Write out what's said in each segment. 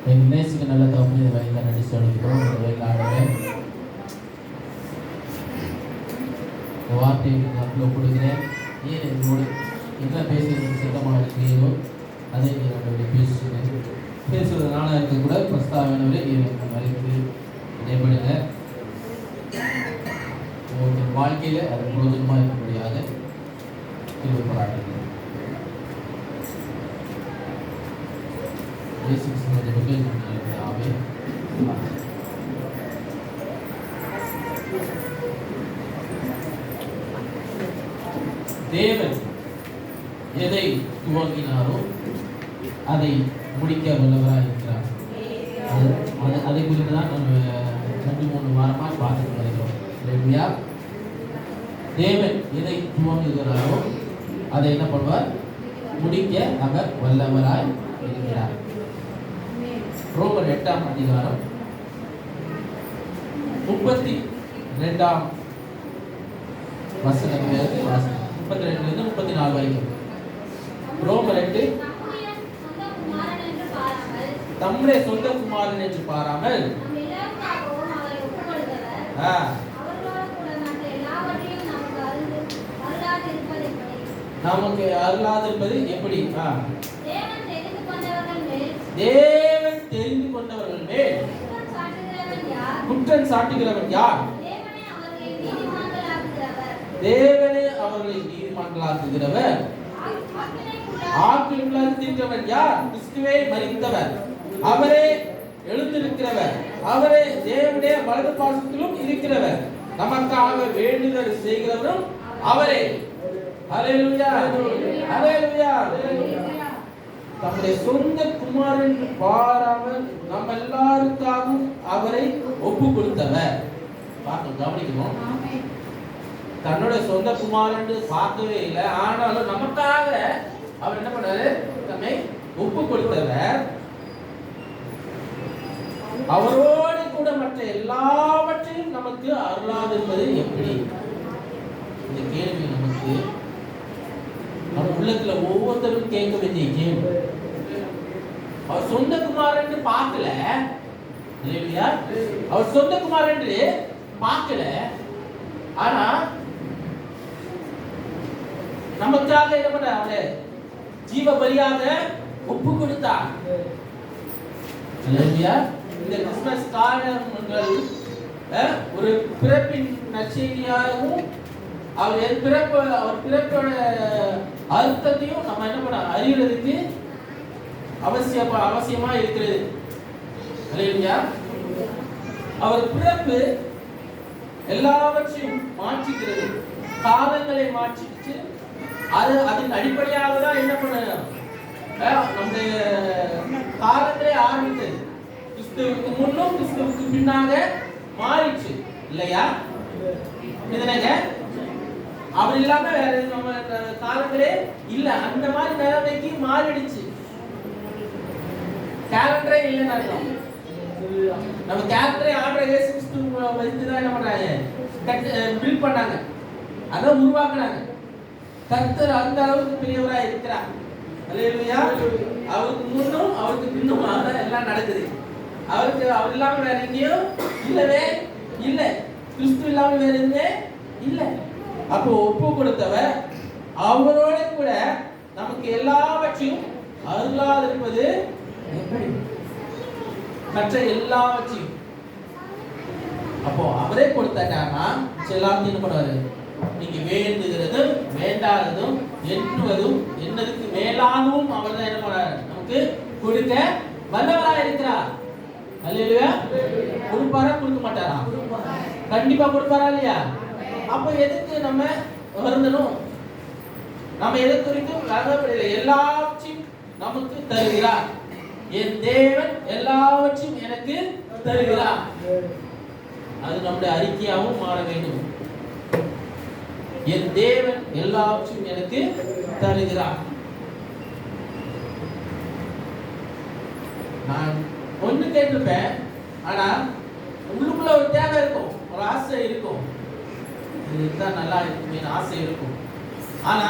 எங்கள் நேசிக்க நல்ல தப்பு இதை வயலில் நடி சொல்லிக்கிறோம். இந்த வயலில் ஆடுறேன் இந்த வார்த்தையை நாட்டில் கொடுக்குறேன். ஏன் என்னோடு என்ன பேசுறது சித்தமாக இருக்கிறீங்களோ அதை நீங்கள் பேசுறதுனால இருக்கக்கூட பிரஸ்தாவனவரை நீங்கள் மறைத்து இடைப்படுங்க. உங்கள் வாழ்க்கையில் அது பிரயோஜனமாக இருக்கும்படியாக பாராட்டுங்கள். தேவன் எதை துவங்கினாரோ அதை முடிக்க வல்லவராக இருக்கிறார். அதை குறித்து தான் நம்ம 2-3 வாரமாக பார்த்துட்டு வருகிறோம். இல்லையா? தேவன் எதை துவங்குகிறாரோ அதை என்ன பண்ணுவார்? முடிக்க அவர் வல்லவராய் இருக்கிறார். ரோமர் 8ஆம் அதிகாரம் 32ஆம் வசனத்திலிருந்து 32 34 வரைக்கும். ரோமர் 8 தம்முடைய சொந்த குமாரன் என்று பாராமல் நமக்கு அருளாதிருப்பது எப்படி? தேவன் தெரிந்து கொண்டவர்கள் மேல் குற்றம் சாட்டுகிறவன் யார்? தேவனே அவர்களை நீதிமான்களாக்குகிறவர். ஆக்கினைக்குள்ளாக தீர்க்கிறவன் யார்? கிறிஸ்துவே மரித்தவர், அவரே எழுந்திருக்கிறவர், அவரே தேவனுடைய வலது பாசத்திலும் இருக்கிறவர், நமக்காக வேண்டுதல் செய்கிறவரும் அவரே. ஹல்லேலூயா, ஹல்லேலூயா. தம்முடைய சொந்த குமாரன் பாராமல் நம்ம எல்லாருக்காகவும் அவரை ஒப்பு கொடுத்தவர். பார்க்க கவனிக்கணும். தன்னுடைய சொந்த குமாரன் பார்க்கவே இல்லை, ஆனாலும் நமக்காக அவர் என்ன பண்ணாரு? தம்மை ஒப்பு கொடுத்தவர். அவரோடு கூட மற்ற எல்லாவற்றையும் நமக்கு அருளாதிருப்பது எப்படி? இந்த கேள்வி நமக்கு நம்ம உள்ளத்துல ஒவ்வொருத்தரும் கேட்க வேண்டிய கேள்வி. அவர் சொந்த குமாரன் பார்க்கல, இல்லையா? அவர் சொந்த குமாரன் பார்க்கல, ஆனா நமக்காக என்ன பண்ண? அவரை ஜீவ பலியாக ஒப்பு கொடுத்தார். இல்லையா? இந்த கிறிஸ்துமஸ் காலங்கள் ஒரு பிறப்பின் நற்செய்தியாகவும் அவர் பிறப்போட அர்த்தத்தையும் நம்ம என்ன பண்ண அறியறதுக்கு அவசியமா இருக்கிறது. இல்லையா? அவர் பிறப்பு எல்லாவற்றையும் மாற்றிக்கிறது, காலங்களை மாற்றிச்சு. அதன் அடிப்படையாக தான் என்ன பண்ண நம்முடைய காலங்களே ஆரம்பித்தது. கிறிஸ்துவுக்கு முன்னும் கிறிஸ்துவுக்கு பின்னாக மாறிச்சு, இல்லையா? இதுனங்க அவர் இல்லாம வேற நம்ம காலங்களே இல்ல. அந்த மாதிரி நிலைமைக்கு மாறிடுச்சு. கேலண்டரே இல்லைன்னு அர்த்தம். நம்ம கேலண்டரே ஆர்டர் இயேசு கிறிஸ்து வச்சுதான் என்ன பண்றாங்க? பில்ட் பண்ணாங்க, அதான் உருவாக்குனாங்க. கர்த்தர் அந்த அளவுக்கு பெரியவரா இருக்கிறார். அல்லேலூயா. அவருக்கு முன்னும் அவருக்கு பின்னும் எல்லாம் நடக்குது. அவர் இல்லாம வேற எங்கேயும் இல்லவே இல்லை. கிறிஸ்து இல்லாம வேற எதுவுமே இல்லை. அப்போ ஒப்பு கொடுத்தவர் அவரோட கூட நமக்கு எல்லாவற்றையும் அருளாதிருப்பது எப்படி? மற்ற எல்லாவற்றையும் அப்போ அவரே கொடுத்தாட்டானா எல்லாத்தையும் என்ன பண்ணுவாரு? நீங்க வேண்டுகிறதும் வேண்டாததும் எண்ணுவதும் என்னதுக்கு மேலாகவும் அவர் தான் என்ன பண்ணாரு? நமக்கு கொடுக்க வல்லவராக இருக்கிறார். அல்லேலூயா. கொடுப்பாரா கொடுக்க மாட்டாரா? கண்டிப்பா கொடுப்பாரா இல்லையா? அப்ப எதுக்கு நம்ம வருந்தணும்? நம்ம எதை குறித்தும் எல்லாவற்றையும் நமக்கு தருகிறார். என் தேவன் எல்லாவற்றையும் எனக்கு தருகிறார். அது நம்முடைய அறிக்கையாகவும் மாற வேண்டும். என் தேவன் எல்லாவற்றையும் எனக்கு தருகிறார். நான் ஒண்ணு கேட்டிருப்பேன், ஆனா உள்ளுக்குள்ள ஒரு தேவை இருக்கும், ஒரு ஆசை இருக்கும். இதுதான் நல்லா இருக்குமே ஆசை இருக்கும். ஆனா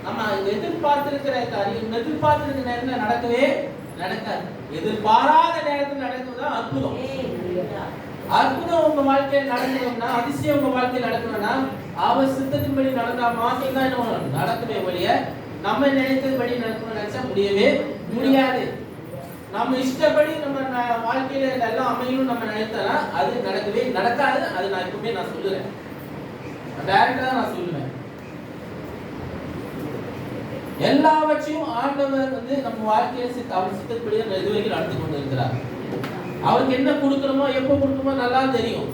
நம்ம எதிர்பார்த்திருக்கிற காரியம் எதிர்பார்த்திருக்கிற நேரத்தில் நடக்கவே நடக்காது. எதிர்பாராத நேரத்தில் நடக்குதுதான் அற்புதம். அற்புதம் உங்க வாழ்க்கையில் நடக்கணும்னா, அதிசயம் உங்க வாழ்க்கையில் நடக்கணும்னா, அவர் சித்தத்தின்படி நடந்தா மாத்திரம் தான் என்ன நடக்கவே ஒழிய நம்ம நினைத்தபடி நடக்கணும்னு நினைச்சா முடியவே முடியாது. நம்ம இஷ்டப்படி நம்ம வாழ்க்கையில எல்லாம் அமையும் நம்ம நினைத்தா அது நடக்கவே நடக்காது. அது நான் எப்பவுமே நான் சொல்லுறேன், டைரக்டா நான் சொல்லுவேன். எல்லாவற்றையும் ஆண்டவர் நம்ம வாழ்க்கையில அவர் சித்தப்படி இதுவரைக்கும் நடந்து கொண்டு இருக்கிறார். அவருக்கு என்ன கொடுக்கணுமோ எப்போ கொடுக்கணுமோ நல்லா தெரியும்.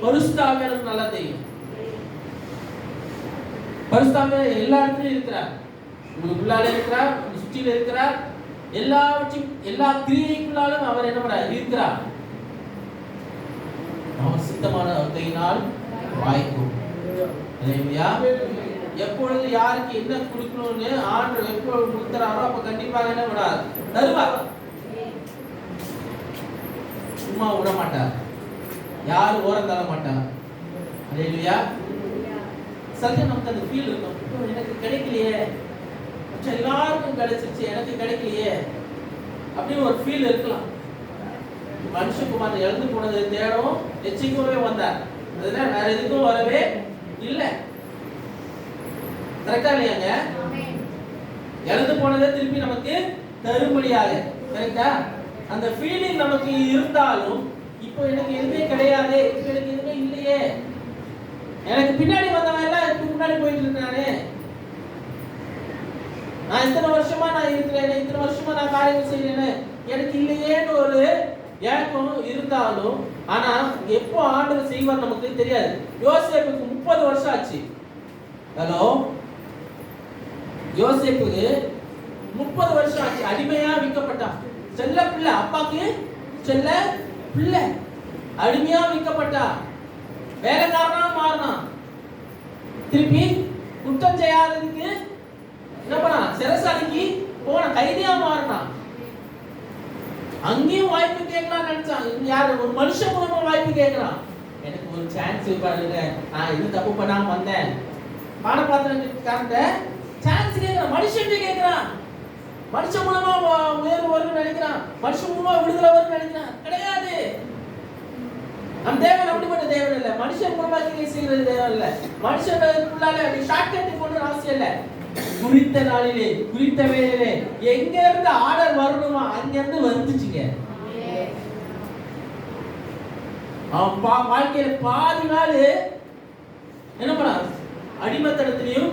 பரிசுத்தாவியானவருக்கு நல்லா தெரியும். பரிசுத்தாவியானவர் எல்லா இடத்துலயும் இருக்கிறார். உங்களுக்குள்ளால இருக்கிறார், உங்க சுற்றில இருக்கிறார். எல்லாவற்றையும் எல்லா கிரியைக்குள்ளாலும் அவர் என்ன பண்றார்? இருக்கிறார். அவர் சித்தமான கையினால் வாய்க்கும். அல்லேலூயா. எப்பொழுது யாருக்கு என்ன கொடுக்கணும்னு ஆண்டவர் எப்பொழுது கொடுத்தறாரோ அப்ப கண்டிப்பாக என்ன பண்ணார்? தருவார். சும்மா விட மாட்டார். யாரும் ஓரம் தர மாட்டார். அல்லேலூயா. சத்தியம் நமக்கு அந்த ஃபீல் இருக்கும். எனக்கு கிடைக்கலையே, எல்லாருக்கும் கிடைச்சிருச்சு, எனக்கு கிடைக்கலையே அப்படின்னு ஒரு ஃபீல் இருக்கலாம். மனுஷகுமார் இழந்து போனதை தேடவும் எச்சரிக்கவே வந்தார். அதுல வேற எதுக்கும் வரவே இல்லை. கரெக்டா இல்லையாங்க? இழந்து போனதை திருப்பி நமக்கு தரும்படியாக. கரெக்டா? அந்த ஃபீலிங் நமக்கு இருந்தாலும் இப்போ எனக்கு எதுவுமே கிடையாது, இப்போ எனக்கு எதுவுமே இல்லையே, எனக்கு பின்னாடி வந்தவன் எல்லாம் எனக்கு முன்னாடி போயிட்டு இருக்கானே, நான் இத்தனை வருஷமா நான் இருக்கிறேன், இத்தனை வருஷமா நான் காரியங்கள் செய்யறேன், எனக்கு இல்லையேன்னு ஒரு ஏக்கம் இருந்தாலும் ஆனா எப்போ ஆண்டவர் செய்வார் நமக்கு தெரியாது. யோசேப்புக்கு 30 வருஷம் ஆச்சு. ஹலோ, யோசேப்புக்கு 30 வருஷம் ஆச்சு. அடிமையா விற்கப்பட்டான். செல்ல பிள்ளை, அப்பாக்கு செல்ல பிள்ளை, அடிமையா விற்கப்பட்டா, வேலைக்காரனா மாறினான். திருப்பி குற்றம் செய்யாததுக்கு என்ன பண்ணா? சிறைசாலைக்கு போன, கைதியா மாறினான். அங்கேயும் வாய்ப்பு கேட்கலாம் நினைச்சான். யாரு? ஒரு மனுஷன் மூலமா வாய்ப்பு கேட்கலாம். எனக்கு ஒரு சான்ஸ் பாருங்க, நான் இது தப்பு பண்ணாம வந்தேன். பானபாத்திரக்காரன்ட்ட சான்ஸ் கேட்கறான். மனுஷன் கேட்கறான். மனுஷன் மூலமா உயர்வு வரும்னு நினைக்கிறான், மனுஷன் மூலமா விடுதலை வரும்னு நினைக்கிறான். கிடையாது. நம் தேவன் அப்படிப்பட்ட தேவன் இல்ல. மனுஷன் மூலமா செய்யறது தேவன் இல்ல. மனுஷனுக்குள்ளால ஷார்ட்கட் கொண்டு அவசியம் இல்ல. குறித்த நாளிலே குறித்த வேளையிலே எங்க இருந்து ஆர்டர் வரணுமா அங்க இருந்து வந்துச்சுங்க. அவன் வாழ்க்கையில பாதி நாள் என்ன பண்ணா? அடிமத்தனத்திலையும்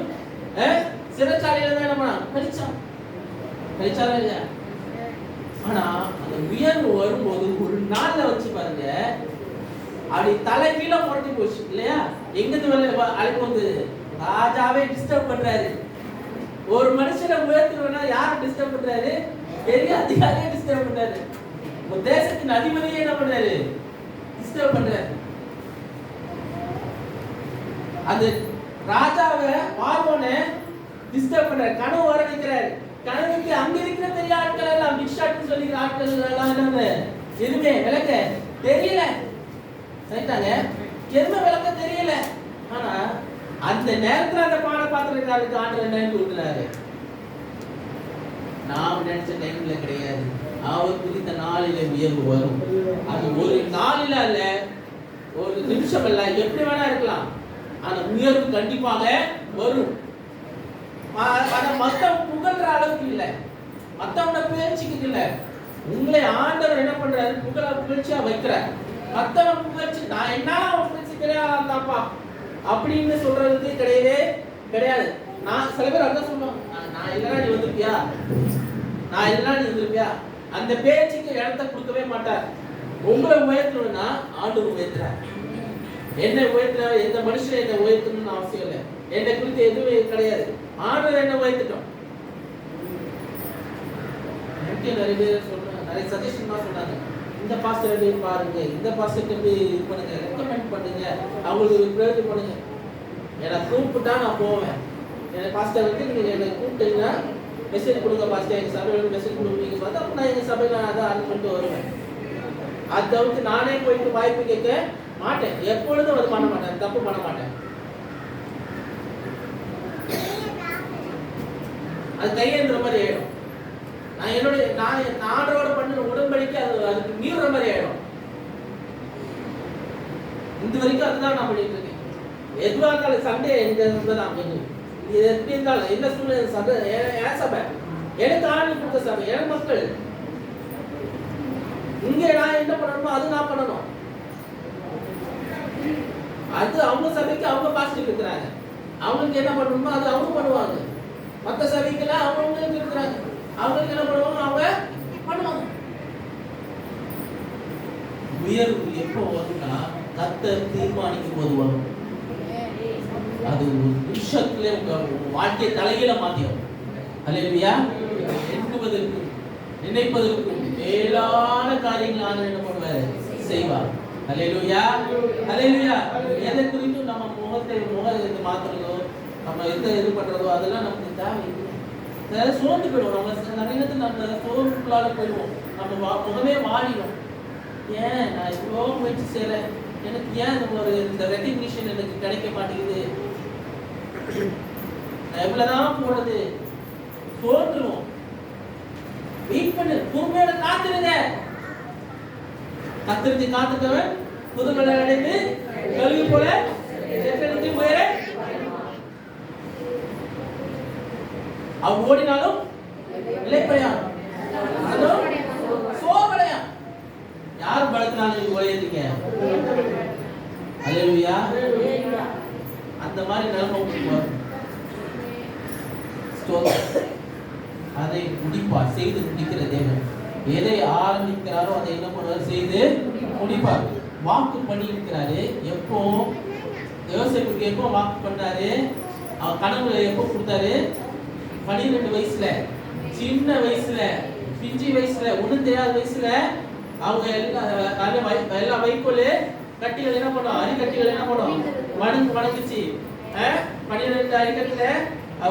சிறைச்சாலையில தான் என்ன பண்ணா? கழிச்சாரா இல்லையா? ஆனா அந்த உயர்வு வரும்போது ஒரு நாள்ல வச்சு பாருங்க, அப்படி தலை கீழே புரட்டி போச்சு இல்லையா? எங்கிருந்து அழைப்பு வந்து ராஜாவே டிஸ்டர்ப் பண்றாரு. ஒரு மனுஷனை உயர்த்தணும்னா யாரை டிஸ்டர்ப் பண்றாரு? பெரிய அதிகாரியே டிஸ்டர்ப் பண்றாரு. ஒரு தேசத்தின் அதிபதியே என்ன பண்றாரு? டிஸ்டர்ப் பண்றாரு. அந்த ராஜாவை பார்வோனை டிஸ்டர்ப் பண்றாரு. கனவு வர வைக்கிறாரு. கனவுக்கு அங்க இருக்கிற பெரிய ஆட்கள் எல்லாம் பிக்ஷாட்னு சொல்லிக்கிற ஆட்கள் எல்லாம் எதுவுமே விளக்க தெரியல. சரிட்டாங்க, எதுவுமே விளக்க தெரியல. ஆனா அந்த நேரத்துல அந்த பானபாத்திரக்காரருக்கு ஆண்டவர் என்னன்னு கொடுக்குறாரு? நாம் நினைச்ச டைம்ல கிடையாது. அவர் குறித்த நாளில உயர்வு வரும். அது ஒரு நாளில அல்ல, ஒரு நிமிஷம் அல்ல, எப்படி வேணா இருக்கலாம். ஆனா உயர்வு கண்டிப்பாக வரும். ஆனா மத்தவங்க புகழ்ற அளவுக்கு இல்ல, மத்தவங்க பேச்சுக்கு இல்ல. உங்களை ஆண்டவர் என்ன பண்றாரு? புகழ்ச்சியா வைக்கிறார். மத்தவங்க புகழ்ச்சி, நான் என்ன புகழ்ச்சி கிடையாதாப்பா அப்படின்னு சொல்றதுக்கு கிடையவே கிடையாது. நான் சில பேர் அதான் சொல்லுவாங்க, நான் இல்லைனா நீ வந்திருப்பியா, நான் இல்லைனா நீ வந்திருப்பியா. அந்த பேச்சுக்கு இடத்த கொடுக்கவே மாட்டார். உங்களை உயர்த்தணும்னா ஆண்டவர் உயர்த்துறார். என்னை உயர்த்தினா எந்த மனுஷன் என்னை உயர்த்தணும்னு அவசியம் இல்லை. என்னை குறித்து எதுவுமே கிடையாது. ஆண்டவர் என்ன உயர்த்திட்டோம். நிறைய பேர் சொல்றாங்க, நிறைய சஜஷன் தான் சொன்னாங்க. இந்த பாஸ்டர் போய் பாருங்க, இந்த பாஸ்டர்கிட்ட போய் இது பண்ணுங்க, ரெக்கமெண்ட் பண்ணுங்க, அவங்களுக்கு பிரயோஜனம் பண்ணுங்க. என்னை கூப்பிட்டா நான் போவேன். என்னை பாஸ்டர் வந்து நீங்கள் என்னை கூப்பிட்டீங்கன்னா மெசேஜ் கொடுங்க பாஸ்டர், எங்கள் சபையில் மெசேஜ் கொடுப்பீங்க பார்த்தா அப்போ நான் எங்கள் சபையில் அதை ஆர்டர் பண்ணிட்டு வருவேன். அதை தவிர்த்து நானே போயிட்டு வாய்ப்பு கேட்க மாட்டேன். எப்பொழுதும் அது பண்ண மாட்டேன், தப்பு பண்ண மாட்டேன். அது கையேந்திர மாதிரி ஆயிடும். நான் ஆண்டவரோட பண்ணுற உடன்படிக்கை அதுக்கு மீறுற மாதிரி ஆயிடும். இந்த வரைக்கும் அதுதான் நான் பண்ணிட்டு இருக்கேன். எதுவாக இருந்தாலும் சண்டே தான் கொஞ்சம் இது எப்படி இருந்தாலும் என்ன சூழ்நிலை சண்டை என் சபை எனக்கு ஆண்டு கொடுத்த சபை என் மக்கள் இங்கே நான் என்ன பண்ணணுமோ அது நான் பண்ணணும். அது அவங்க சபைக்கு அவங்க பாஸ்டர் இருக்கிறாங்க, அவங்களுக்கு என்ன பண்ணணுமோ அது அவங்க பண்ணுவாங்க. மற்ற சபைக்கெல்லாம் அவங்களுக்கு இருக்கிறாங்க, அவங்களுக்கு என்ன பண்ணுவாங்க அவங்க பண்ணுவாங்க. உயர்வு எப்போ வரும்னா கர்த்தர் தீர்மானிக்கும் போது வரும். அது ஒரு நிமிஷத்துல உங்க வாழ்க்கையை தலையில மாத்திடும். அல்லேலூயா. எண்ணுவதற்கு நினைப்பதற்கு மேலான காரியங்கள் ஆண்டவர் என்ன பண்ணுவாரு செய்வார். அல்லேலூயா அல்லேலூயா. எதை குறித்தும் நம்ம முகத்தை மாத்துறதோ நம்ம இது பண்றதோ அதெல்லாம் நமக்கு தேவையில்லை. சோர்ந்து போயிடுவோம். நம்ம நிறைய நேரத்தில் நம்ம சோர்வுக்குள்ளால போயிடுவோம். நம்ம முகமே மாறிடும். ஏன் நான் இவ்வளோ முயற்சி செய்கிறேன், எனக்கு ஏன் இந்த ரெகக்னிஷன் எனக்கு கிடைக்க மாட்டேங்குது, நான் எவ்வளவுதான் போறது, சோர்ந்துருவோம். வெயிட் பண்ணு, பொறுமையோட காத்திருங்க. காத்துக்கவன் புதுமலை அடைந்து கழுகு போல செட்டெடுத்து போயிற. அவன் ஓடினாலும் இளைப்படையான், அதுவும் சோர்வடையான். யார் பலத்தினாலும் நீங்க ஓடிட்டீங்க. அல்லேலூயா. அந்த மாதிரி நிலைமை அதை முடிப்பார், செய்து முடிக்கிற தேவன். எதை ஆரம்பிக்கிறாரோ அதை என்ன பண்ணுவார், செய்து முடிப்பார். வாக்கு பண்ணி இருக்கிறாரு. எப்போ யோசேப்புக்கு எப்போ வாக்கு பண்ணாரு, அவன் கனவுல எப்போ கொடுத்தாரு, 12 வயசுல, சின்ன வயசுல, பிஞ்சி வயசுல, ஒண்ணும் தெரியாத வயசுல. அவங்க எல்லா வைக்கோல் கட்டிகள் என்ன பண்ணும், அரிக்கட்டிகள் என்ன பண்ணும், மடங்குச்சு. 12 அரிக்கட்டுல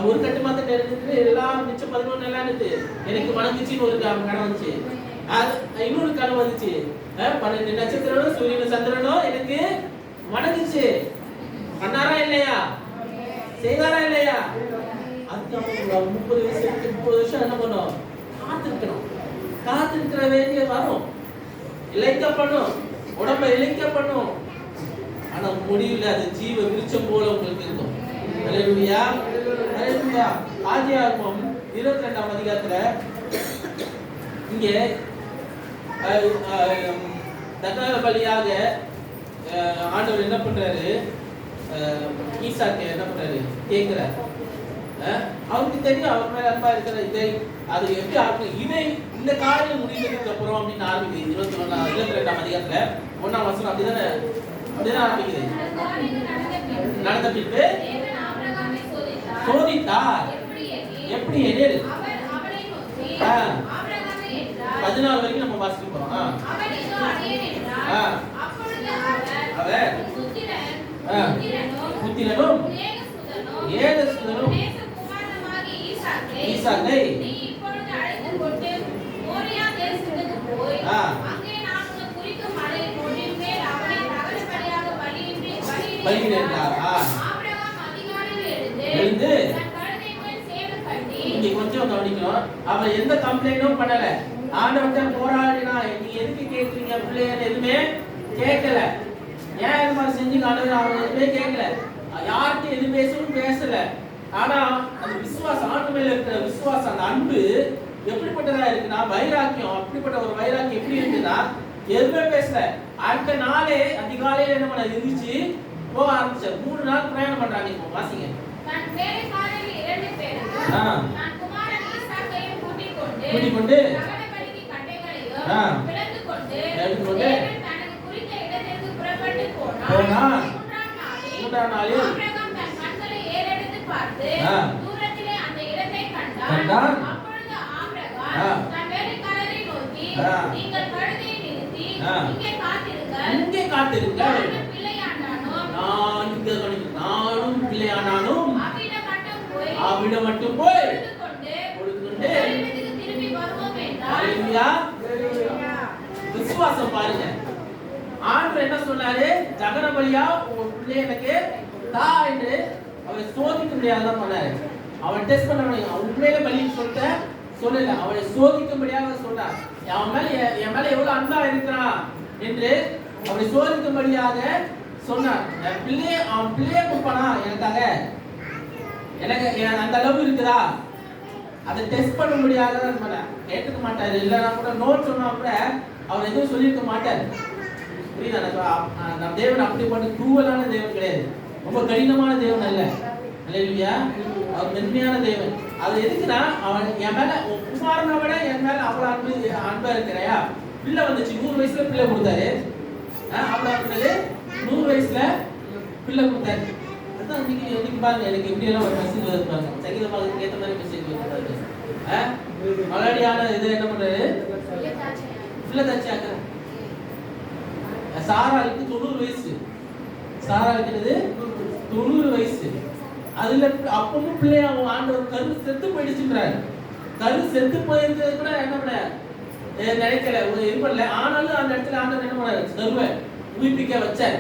ஒரு கட்டு மாத்திரம் இருந்துட்டு எல்லாம் மிச்சம் 11 எல்லாம் இருந்துச்சு. எனக்கு வணங்குச்சின்னு ஒரு கனவு வந்துச்சு. இன்னொரு கனவு வந்துச்சு, 12 நட்சத்திரம் சூரியனும் சந்திரனும் எனக்கு வணங்குச்சு. பண்ணாரா இல்லையா, செய்தாரா இல்லையா? அது 30 வயசு 30 வருஷம் என்ன பண்ணும், காத்திருக்கணும். காத்திருக்கிற வேண்டிய வரும், இழைக்க பண்ணும், உடம்பை இழைக்க பண்ணும். ஆனா முடிவில் அது ஜீவ விருட்சம் போல உங்களுக்கு இருக்கும். அல்லேலூயா அல்லேலூயா. ஆதியாகமம் 22ஆம் அதிகாரத்துல இங்கே தகன பலியாக ஆண்டவர் என்ன பண்றாரு, ஈசாக்கு என்ன பண்றாரு கேட்கிறார். அவருக்கு தெரியும் அவர் மேல அன்பா இருக்கிற இதை அது எப்படி ஆகும், இதை இந்த காரியம் முடிந்ததுக்கு அப்புறம் அப்படின்னு ஆரம்பிக்குது. 22ஆம் அதிகாரத்துல 1ஆம் வசனம் அப்படிதான் ஆரம்பிக்குது. நடந்த பின்பு சோதித்தார். எப்படி எனில் 14 வரைக்கும் நம்ம வாசிக்க போறோம். அவர் புத்திரனும் ஏகசுதனும் ஈசாக்கை எழுந்து இங்க கொஞ்சம் கவனிக்கணும். அவன் எந்த கம்ப்ளைண்டும் பண்ணல. ஆண்டவர்கிட்ட போராடினா, நீங்க எதுக்கு கேட்குறீங்க பிள்ளைகள் எதுவுமே கேட்கல. ஏன் இது மாதிரி செஞ்சு ஆண்டவர் அவன் எதுவுமே கேட்கல, யார்கிட்ட எது பேசணும் பேசல. ஆனா அந்த விசுவாசம், ஆண்டு மேல இருக்கிற விசுவாசம், அந்த அன்பு எப்படிப்பட்டதா இருக்குன்னா வைராக்கியம். அப்படிப்பட்ட ஒரு வைராக்கியம் எப்படி இருக்குன்னா எதுவுமே பேசல. அடுத்த நாளே அதிகாலையில என்ன பண்ண இருந்துச்சு, போக ஆரம்பிச்சார். 3 நாள் பிரயாணம் பண்றாங்க. இப்போ வாசிங்க. கூட்டிக்கொண்டு போனான். 3ஆம் நாளில் தூரத்திலே அந்த இடத்தை கண்டான். அப்பொழுது ஆபிரகாம் தன் வேலைக்காரரை நோக்கி, நீங்கள் கழுதையை நிறுத்தி இங்கே காத்திருங்கள். நானும் பிள்ளையானாலும் அவ்விடம் மட்டும் போய் திரும்பி வருவோம் என்றார். விசுவாசம் பாருங்க. ஆண்டவர் என்ன சொன்னாரு, ஜகன பலியா உன் பிள்ளை எனக்கு தா என்று அவரை சோதிக்க முடியாதான் பண்ணாரு. அவன் டெஸ்ட் பண்ண உண்மையில பலின்னு சொல்லிட்டு சொல்லல, அவனை சோதிக்கும்படியாக சொன்னார். என் மேல எவ்வளவு அன்பா இருக்கிறான் என்று அவனை சோதிக்கும்படியாக சொன்னார். அவன் பிள்ளைய கொடுப்பானா எனக்காக, எனக்கு அந்த அளவு இருக்குதா, அதை டெஸ்ட் பண்ண முடியாத கேட்டுக்க மாட்டாரு. இல்லைன்னா கூட நோட் சொன்னா கூட அவர் எதுவும் சொல்லியிருக்க மாட்டார். புரியுதா? நம்ம தேவன் அப்படிப்பட்ட தூவலான தேவன் கிடையாது, ரொம்ப கடினமான தேவன் அல்ல. அல்லேலூயா. அவர் மென்மையான தேவன். அது எதுக்குன்னா அவன் என் மேல குமாரனை விட என் மேல அவ்வளவு அன்பா இருக்கிறையா. பிள்ளை வந்துச்சு, 100 வயசுல பிள்ளை கொடுத்தாரு. அவ்வளவு இருந்தது, 100 வயசுல பிள்ளை கொடுத்தாரு. அதான் இன்னைக்கு பாருங்க, எனக்கு எப்படி எல்லாம் ஒரு மெசேஜ் வருவாங்க, சங்கீத பாகத்துக்கு ஏற்ற மாதிரி மெசேஜ் வருவாங்க. மலடியான இது என்ன பண்றாரு, பிள்ளை தாச்சி ஆக்குற. சாராளுக்கு 90 வயசு, சாராளுக்கு 90 வயசு. அதுல அப்பவும் பிள்ளைய அவங்க ஆண்டவர் கரு செத்து போயிடுச்சுன்றாரு. கரு செத்து போயிருந்தது கூட என்ன பண்ண நினைக்கல, இது பண்ணல. ஆனாலும் அந்த இடத்துல ஆண்டவர் என்ன பண்ணாரு, கருவை உயிர்ப்பிக்க வச்சார்.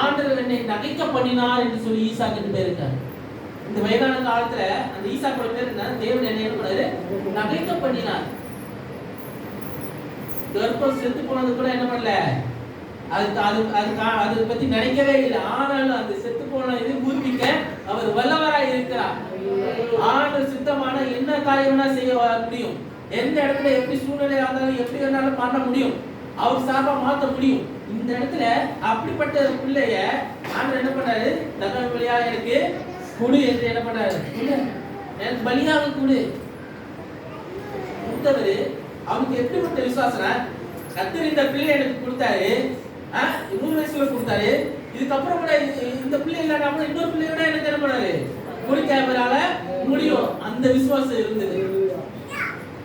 ஆண்டவர் என்னை நகைக்க பண்ணினார் என்று சொல்லி ஈசாக்கு பேர் இருக்காரு. இந்த வயதான காலத்துல அந்த ஈசாக்கோட பேர் என்ன, தேவன் என்ன பண்ணாரு, நகைக்க பண்ணினார். கர்ப்பம் செத்து போனது கூட என்ன பண்ணல, அது பத்தி நினைக்கவே இல்லை. ஆனாலும் அந்த செத்து போன இது உயிர்ப்பிக்க அவர் வல்லவராய் இருக்கிறார். ஆண்டவர் சித்தமான என்ன காரியம்னா செய்ய முடியும், எந்த இடத்துல எப்படி சூழ்நிலை ஆனாலும் எப்படி வேணாலும் பண்ண முடியும், அவர் சார்பா மாற்ற முடியும். இந்த இடத்துல அப்படிப்பட்ட பிள்ளைய ஆண்டவர் என்ன பண்ணாரு, தகவல் வழியா எனக்கு கொடு என்று என்ன பண்ணாரு, எனக்கு பலியாக கொடு. கொடுத்தவரு அவருக்கு எப்படிப்பட்ட விசுவாசம், கர்த்தர் இந்த பிள்ளை எனக்கு கொடுத்தாரு, 100 வயசுல கொடுத்தாரு, இதுக்கப்புறம் கூட இந்த பிள்ளை இல்லைன்னா கூட இன்னொரு பிள்ளையோட எனக்கு என்ன பண்ணாரு, கொடுக்காமலால முடியும். அந்த விசுவாசம் இருந்தது.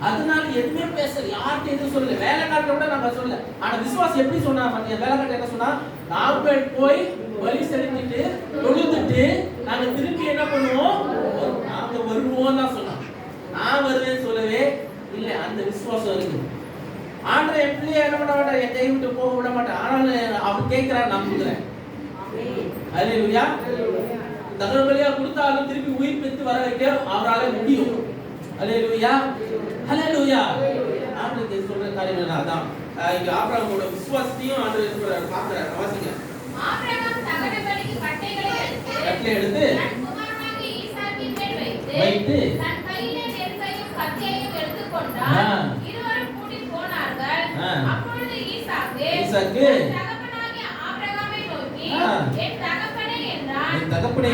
அதனால எதுவுமே பேசல, யார்கிட்ட எதுவும் சொல்லல. வேலைக்காரட்ட கூட நம்ம சொல்லல. ஆனா விசுவாசம் எப்படி சொன்னா, வேலைக்காரட்ட என்ன சொன்னா, நாம போய் வழி செலுத்திட்டு தொழுதுட்டு நாங்க திருப்பி என்ன பண்ணுவோம், நாங்க வருவோம் தான் சொன்னோம். நான் வருவேன்னு சொல்லவே இல்லை. அந்த விசுவாசம் இருக்கு. ஆண்டவர் என் பிள்ளைய என்ன பண்ண மாட்டார், என் கை விட்டு போக விட மாட்டேன். ஆனாலும் அவர் கேட்கிறார், நான் கொடுக்குறேன். அல்லேலூயா. தகவல் வழியா கொடுத்தாலும் திருப்பி உயிர் பெற்று வர வைக்க அவரால் முடியும். அல்லேலூயா, அல்லேலூயா. ஆண்டவர் சொல்ற காரியம் என்ன, அதான் இங்க ஆபிரகாமோட விசுவாசத்தையும் ஆண்டவர் சொல்றாரு. பாக்குறாரு, வாசிங்க. ஆபிரகாம் தகன பலிக்கு கட்டைகளை எடுத்து தன் குமாரனாகிய ஈசாக்கின் மேல் வைத்து தன் கையிலே நெருப்பையும் கத்தியையும் எடுத்துக்கொண்டார். இருவரும் கூடி போனார்கள். அப்பொழுது ஈசாக்கு தகப்பனாகிய ஆபிரகாமை நோக்கி, என் தகப்பனே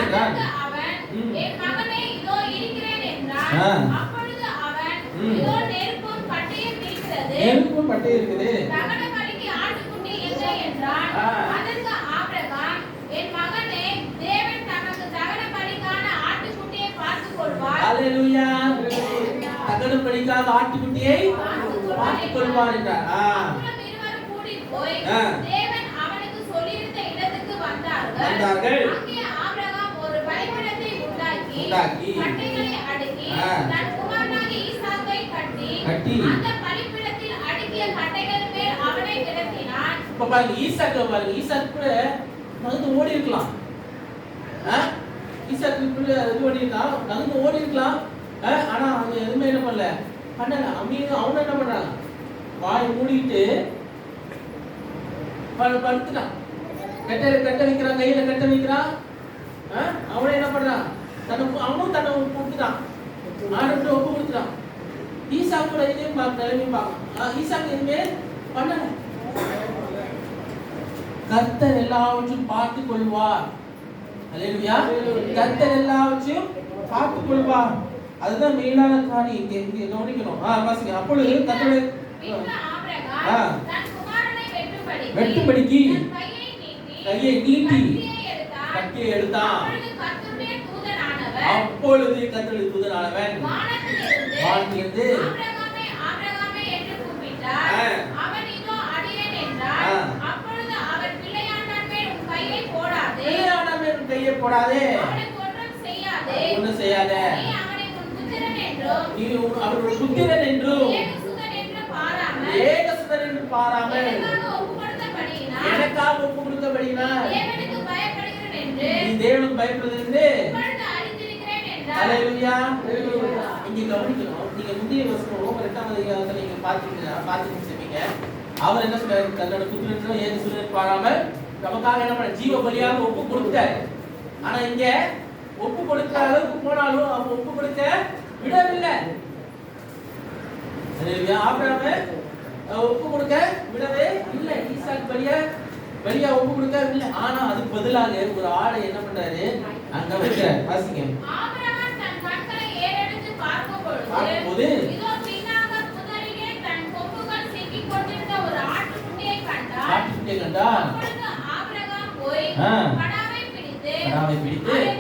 என்றான். அவன், என் மகனே இதோ இருக்கிறேன் என்றான். அப்பொழுது அவன், இதோ நெருப்பும் கட்டையும் இருக்கிறது, தகன பலிக்கு ஆட்டுக்குட்டி எங்கே என்றான். அதற்கு ஆபிரகாம், என் மகனே, தேவன் தனக்கு தகன பலிக்கான ஆட்டுக்குட்டியை பார்த்துக் கொள்வார். அல்லேலூயா. தகன பலிக்கான ஆட்டுக்குட்டியை பார்த்துக் கொள்வார் என்றார். இருவரும் கூடி போய் தேவன் அவனுக்கு சொல்லியிருந்த இடத்துக்கு வந்தார்கள். அங்கே ஆபிரகாம் ஒரு பலிபீடத்தை உண்டாக்கி கட்டைகளை அடுக்கி தன் குமாரனாகிய ஈசாக்கை கட்டி அந்த பலிபீடத்தில் அடுக்கிய கட்டைகள் மேல் அவனை கிடத்தினான். இப்ப பாருங்க, ஈசாக்கு கூட நகர்ந்து ஓடி இருக்கலாம். ஈசாக்கு கூட ஓடி இருக்கலாம், நகர்ந்து ஓடி இருக்கலாம். ஆனா அவங்க எதுவுமே என்ன பண்ணல, அவனை என்ன பண்றாங்க, வாய் மூடிட்டு படுத்துட்டான். கட்ட வைக்கிறான், கையில கட்ட வைக்கிறான். அவனை என்ன பண்றான், அவனும் தன்னை கொடுத்துட்டான், ஆண்டு ஒப்பு கொடுத்துட்டான். ஈசாக்கோட இதையும் நிலைமையும் பார்க்கலாம். ஈசாக்கு எதுவுமே பண்ணல. கர்த்தர் எல்லாவற்றையும் பார்த்துக் கொள்வார். அல்லேலூயா. கர்த்தர் எல்லாவற்றையும் பார்த்துக் கொள்வார். அதுதான் மெயினான காரியம். இங்க கவனிக்கணும். வாசிங்க. அப்பொழுது கர்த்தர் வெட்டும்படிக்கு கையை நீட்டி கத்தியை எடுத்தான். அப்பொழுது கர்த்தருடைய தூதனானவன் வானத்திலிருந்து ஆபிரகாமே என்று கூப்பிட்டார். அவன் இதோ அடியேன் என்றான். அப்பொழுது அவர் பிள்ளையாண்டான் மேல் உன் கையை போடாதே, கையை போடாதே, அவனுக்கு ஒன்றும் செய்யாதே, நீ அவனை உன் புத்திரன் என்றும் நீ அவருடைய புத்திரன் என்றும் ஏகசுதன் என்று பாராமல் எனக்காக ஒப்பு கொடுத்தபடியினால் தேவனுக்கு பயப்படுகிறேன் என்று நீ தேவனுக்கு பயப்படுகிறது என்று ஹalleluya. இங்க கவனிக்கணும். நீங்க முந்தைய வசனம் ரோமர் 8ஆம் அதிகாரத்துல நீங்க பாத்தீங்க. அவர் என்ன சொல்றாரு? தன்னோட புத்திரனை ஏது சொல்லி பாராமல் நமக்காக என்ன பண்ண ஜீவ பலியாக ஒப்பு கொடுத்தாரு. ஆனா இங்க ஒப்பு கொடுக்கிற அளவுக்கு போனாலும் அவர் ஒப்பு கொடுக்க விடவில்லை. ஹalleluya. ஆபிரகாமை ஒப்பு கொடுக்க விடவே இல்லை. ஈசாக் பலியா ஒப்பு கொடுக்க இல்லை. ஆனா அதுக்கு பதிலாக ஒரு ஆளை என்ன பண்றாரு? அங்க வைக்கிறார். வாசிங்க. ஆபிரகாம் தன் கண்களை ஏறெடுத்து பார்க்கும்போது இதோ பின்னாக புதரிலே தன் கொம்புகள் சிக்கிக் கொண்டிருந்த ஒரு ஆட்டுக்குட்டியை கண்டார். அப்பொழுது ஆபிரகாம் போய் கடாவை பிடித்து அதை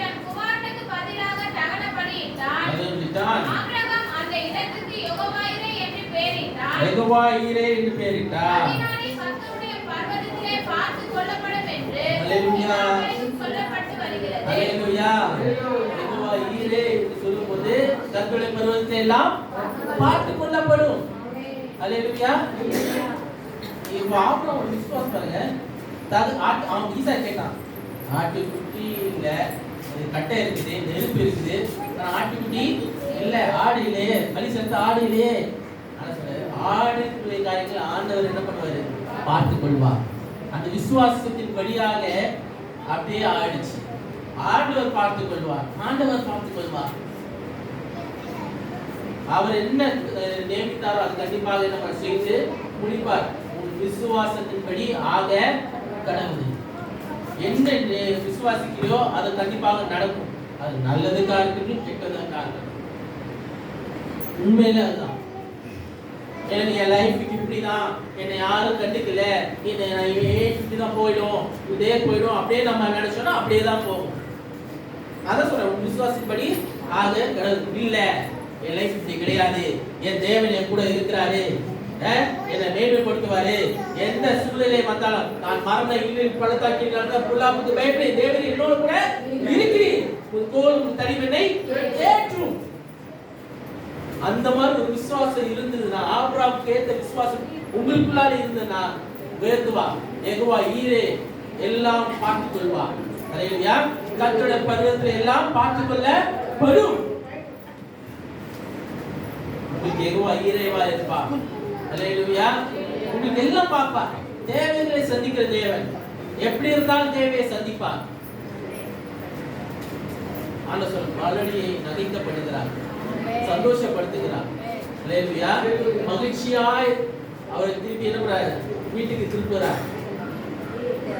தன் குமாரனுக்கு பதிலாக தகன பலியிட்டான். ஆபிரகாம் அந்த இடத்துக்கு யெகோவா-ஈரே என்று பெயரிட்டார். அதனாலே கர்த்தருடைய பர்வதத்திலே பார்த்து கொள்ளப்படும் என்று சொல்லப்பட்டு வருகிறது. ஹalleluya. யெகோவா-ஈரே என்று சொல்லும்போது கர்த்தருடைய பர்வதத்தை எல்லாம் பார்த்து கொள்ளப்படும். ஹalleluya. இப்போ ஆபிரகாம் விசுவாசம் பாருங்க. அவன் ஈசா கேட்டான். ஆட்டுக்குட்டி இல்ல, கட்டை இருக்குது, நெருப்பு இருக்குது, ஆட்டுக்குட்டி இல்ல, ஆடு இல்லையே, பலி செலுத்த ஆடு இல்லையே. ஆடுக்குரிய காரியங்கள் ஆண்டவர் என்ன பண்ணுவாரு? பார்த்து கொள்வார். அந்த விசுவாசத்தின் வழியாக அப்படியே ஆயிடுச்சு. ஆண்டவர் பார்த்துக் கொள்வார். அவர் என்ன நியமித்தாரோ அது கண்டிப்பாக என்ன செய்து முடிப்பார். விசுவாசத்தின்படி ஆக கடவுள் என்ன விசுவாசிக்கிறோ அது கண்டிப்பாக நடக்கும். அது நல்லதுக்காக இருக்கட்டும், கெட்டதுக்காக இருக்கட்டும். உண்மையில அதுதான். எனக்கு என் லைஃபுக்கு இப்படிதான், என்னை யாரும் கண்டுக்கல, இப்படிதான் போயிடும், இதே போயிடும் அப்படியே நம்ம நினைச்சோம்னா அப்படியே தான் போகும். அதான் சொல்றேன், விசுவாசப்படி ஆக கடவுள் இல்ல, என் லைஃப் இப்படி கிடையாது, என் தேவன் என் கூட இருக்கிறாரு, என்னை மேன்மைப்படுத்துவாரு. எந்த சூழ்நிலை வந்தாலும் நான் மரண இல்லில் பள்ளத்தாக்கி புல்லாப்புக்கு பயப்படி தேவன் என்னோடு கூட இருக்கிறீர், உன் தோல் தடிமனை ஏற்றும். அந்த மாதிரி ஒரு விசுவாசம் இருந்ததுன்னா, ஆபிரகாமுக்கு ஏத்த விசுவாசம் உங்களுக்குள்ளார இருந்ததுன்னா, உயர்த்துவா யெகோவா-ஈரே எல்லாம் பார்த்துக் கொள்வா. ஹalleluya. கர்த்தருடைய பர்வதத்தில் எல்லாம் பார்த்துக் கொள்ளப்படும். உங்களுக்கு யெகோவா-ஈரேவா இருப்பா. ஹalleluya. உங்களுக்கு எல்லாம் பாப்பா. தேவைகளை சந்திக்கிற தேவன் எப்படி இருந்தாலும் தேவையை சந்திப்பார். ஆண்டவர் சொல்ற மலடியை நகைக்கப்படுகிறார், சந்தோஷப்படுத்துகிறார். ஹalleluya. மகிழ்ச்சியாய் அவரை திருப்பி என்ன வீட்டுக்கு திருப்புகிறார்,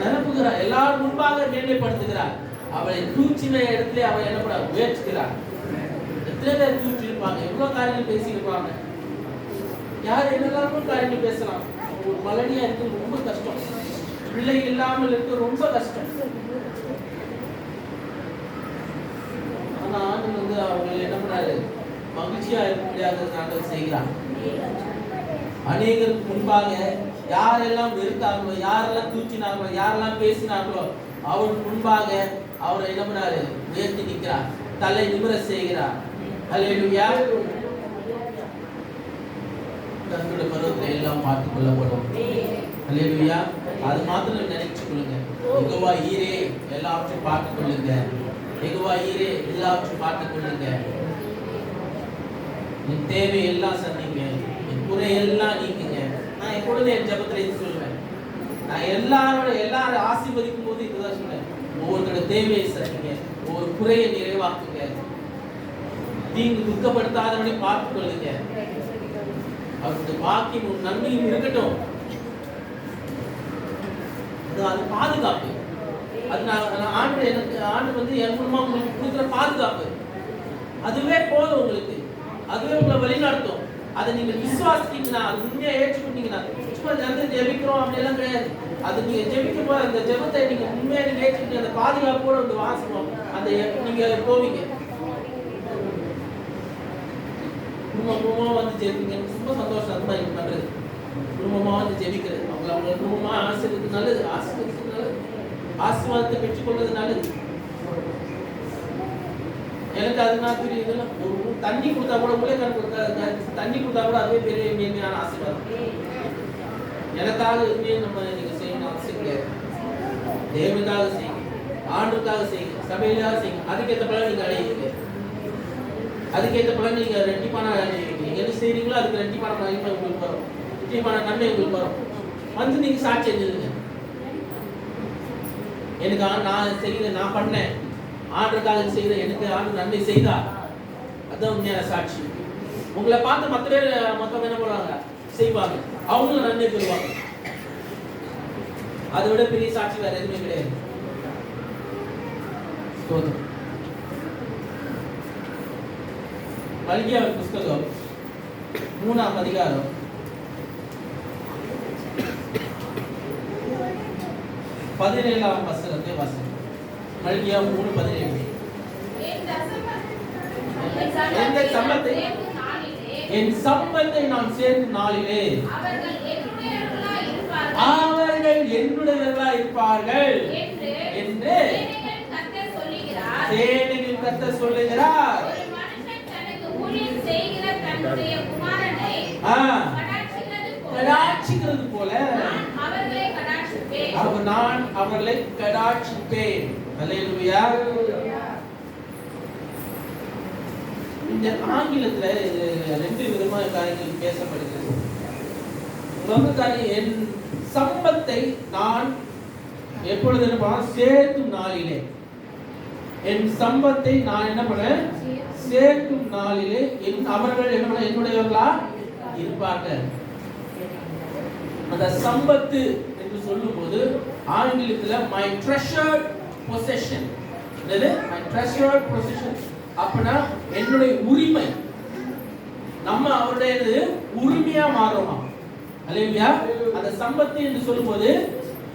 நிரப்புகிறார், எல்லாரும் முன்பாக மேன்மைப்படுத்துகிறார். அவளை தூச்சின இடத்துல அவரை என்ன உயர்த்துகிறார். எத்தனை பேர் தூச்சி இருப்பாங்க, எவ்வளவு காரியங்கள் பேசி இருப்பாங்க, யார் என்னெல்லாம் காரியங்கள் பேசலாம். ஒரு மலடியா இருக்கிறது ரொம்ப கஷ்டம், பிள்ளை இல்லாமல் இருக்க ரொம்ப கஷ்டம். ஆனா ஆண்டு அவங்க என்ன பண்ணாரு, மகிழ்ச்சியா இருக்க முடியாத செய்கிறார். அநேகருக்கு முன்பாக யாரெல்லாம் வெறுத்தாங்களோ, யாரெல்லாம் தூச்சினாங்களோ, யாரெல்லாம் பேசினாங்களோ அவருக்கு முன்பாக அவரை என்ன பண்ணாரு, உயர்த்தி நிற்கிறார், தலை நிமிர செய்கிறார். ஹalleluya. கர்த்தருடைய பர்வதத்தை எல்லாம் பார்த்துக் கொள்ளப்படும். ஹalleluya. அது மாத்திரம் நினைச்சு கொள்ளுங்க, யெகோவா-ஈரே எல்லாவற்றையும் பார்த்துக் கொள்ளுங்க, யெகோவா-ஈரே எல்லாவற்றையும் பார்த்துக் கொள்ளுங்க. என் தேவை எல்லாம் சந்திங்க, என் குறை எல்லாம் நீக்குங்க. நான் எப்பொழுது என் ஜெபத்துல இது சொல்லுவேன், நான் எல்லாரும் ஆசீர்வதிக்கும் போது இதுதான் சொல்றேன், ஒவ்வொருத்தோட தேவையை சந்திங்க, ஒவ்வொரு குறையை நிறைவாக்குங்க, தீங்கு துக்கப்படுத்தாதபடி பார்த்துக் கொள்ளுங்க. அவருடைய வாக்கியம் நன்மையும் இருக்கட்டும், அது பாதுகாப்பு. அது ஆண்டு எனக்கு ஆண்டு என் மூலமா உங்களுக்கு கொடுக்குற பாதுகாப்பு, அதுவே போதும் உங்களுக்கு, அதுவே உங்களை வழிநடத்தும். அதை நீங்க விசுவாசித்தீங்கன்னா, அது உண்மையா ஏற்றுக்கொண்டீங்கன்னா, சும்மா ஜெபிக்கிறோம் அப்படியெல்லாம் கிடையாது. அது நீங்க ஜெபிக்கும் போது அந்த ஜெபத்தை நீங்க உண்மையா நீங்க ஏற்றுக்கிட்டு அந்த பாதுகாப்போட அந்த வாசகம் அந்த நீங்க போவீங்க. குடும்பமா வந்து ஜெபிங்க, ரொம்ப சந்தோஷம். அது மாதிரி பண்றது, குடும்பமா வந்து ஜெபிக்கிறது, அவங்க குடும்பமா ஆசீர்வதிக்கிறது நல்லது, ஆசீர்வதிக்கிறது நல்லது, ஆசீர்வாதத்தை பெற்றுக்கொள்வது நல்லது. எனக்கு அதனால பெரிய இதெல்லாம் ஒரு தண்ணி கொடுத்தா கூட தண்ணி கொடுத்தா கூட அதுவே பெரிய மேன்மையான ஆசீர்வாதம். எனக்காக எதுவுமே நம்ம நீங்க செய்யணும் அவசியம் கிடையாது. தேவனுக்காக செய்யுங்க, ஆண்டுக்காக செய்யுங்க, சபையிலாக செய்யுங்க, அதுக்கேற்ற பலன் நீங்க அடையுங்க. அதுக்கேற்ற பலன் நீங்க ரெட்டிப்பான நீங்க என்ன செய்றீங்களோ அதுக்கு ரெட்டிப்பான மகிமை உங்களுக்கு வரும், ரெட்டிப்பான நன்மை உங்களுக்கு வரும். வந்து நீங்க சாட்சி எழுதுங்க. எனக்கு நான் செய்த, நான் பண்ணேன், ஆண்டவருக்காக செய்த, எனக்கு ஆண்டு நன்மை செய்தா, அதுதான் உண்மையான சாட்சி. உங்களை பார்த்து மற்றவங்க என்ன பண்ணுவாங்க, செய்வாங்க, அவங்களும் நன்மை பெறுவாங்க. அதை விட பெரிய சாட்சி வேற எதுவுமே கிடையாது. மல்கியா புஸ்தகம் 3ஆம் அதிகாரம் 17ஆம் வசனத்தை வாசிங்க. மல்கியா 3:17. என் சம்பத்தை நான் சேர்க்கும் நாளிலே அவர்கள் என்னுடையவர்களாய் இருப்பார்கள் என்று சேனைகளின் கர்த்தர் சொல்லுகிறார். கடாட்சிக்கிறது போல நான் அவர்களை கடாட்சிப்பேன். அல்லேலூயா. இந்த ஆங்கிலத்துல ரெண்டு விதமான காரியங்கள் பேசப்படுகிறது. என் சம்பத்தை நான் எப்பொழுது சேர்க்கும் நாளிலே, என் சம்பத்தை நான் என்ன பண்ணேன், சேர்க்கும் நாளிலே அவர்கள் என்ன பண்ண என்னுடையவர்களா இருப்பார்கள். அந்த சம்பத்து என்று சொல்லும்போது ஆங்கிலத்துல my treasured possession, என்னது my treasured possession அப்படின்னா என்னுடைய உரிமை. நம்ம அவருடைய உரிமையா மாறுறோமா? அல்லேலூயா. அந்த சம்பத்து என்று சொல்லும்போது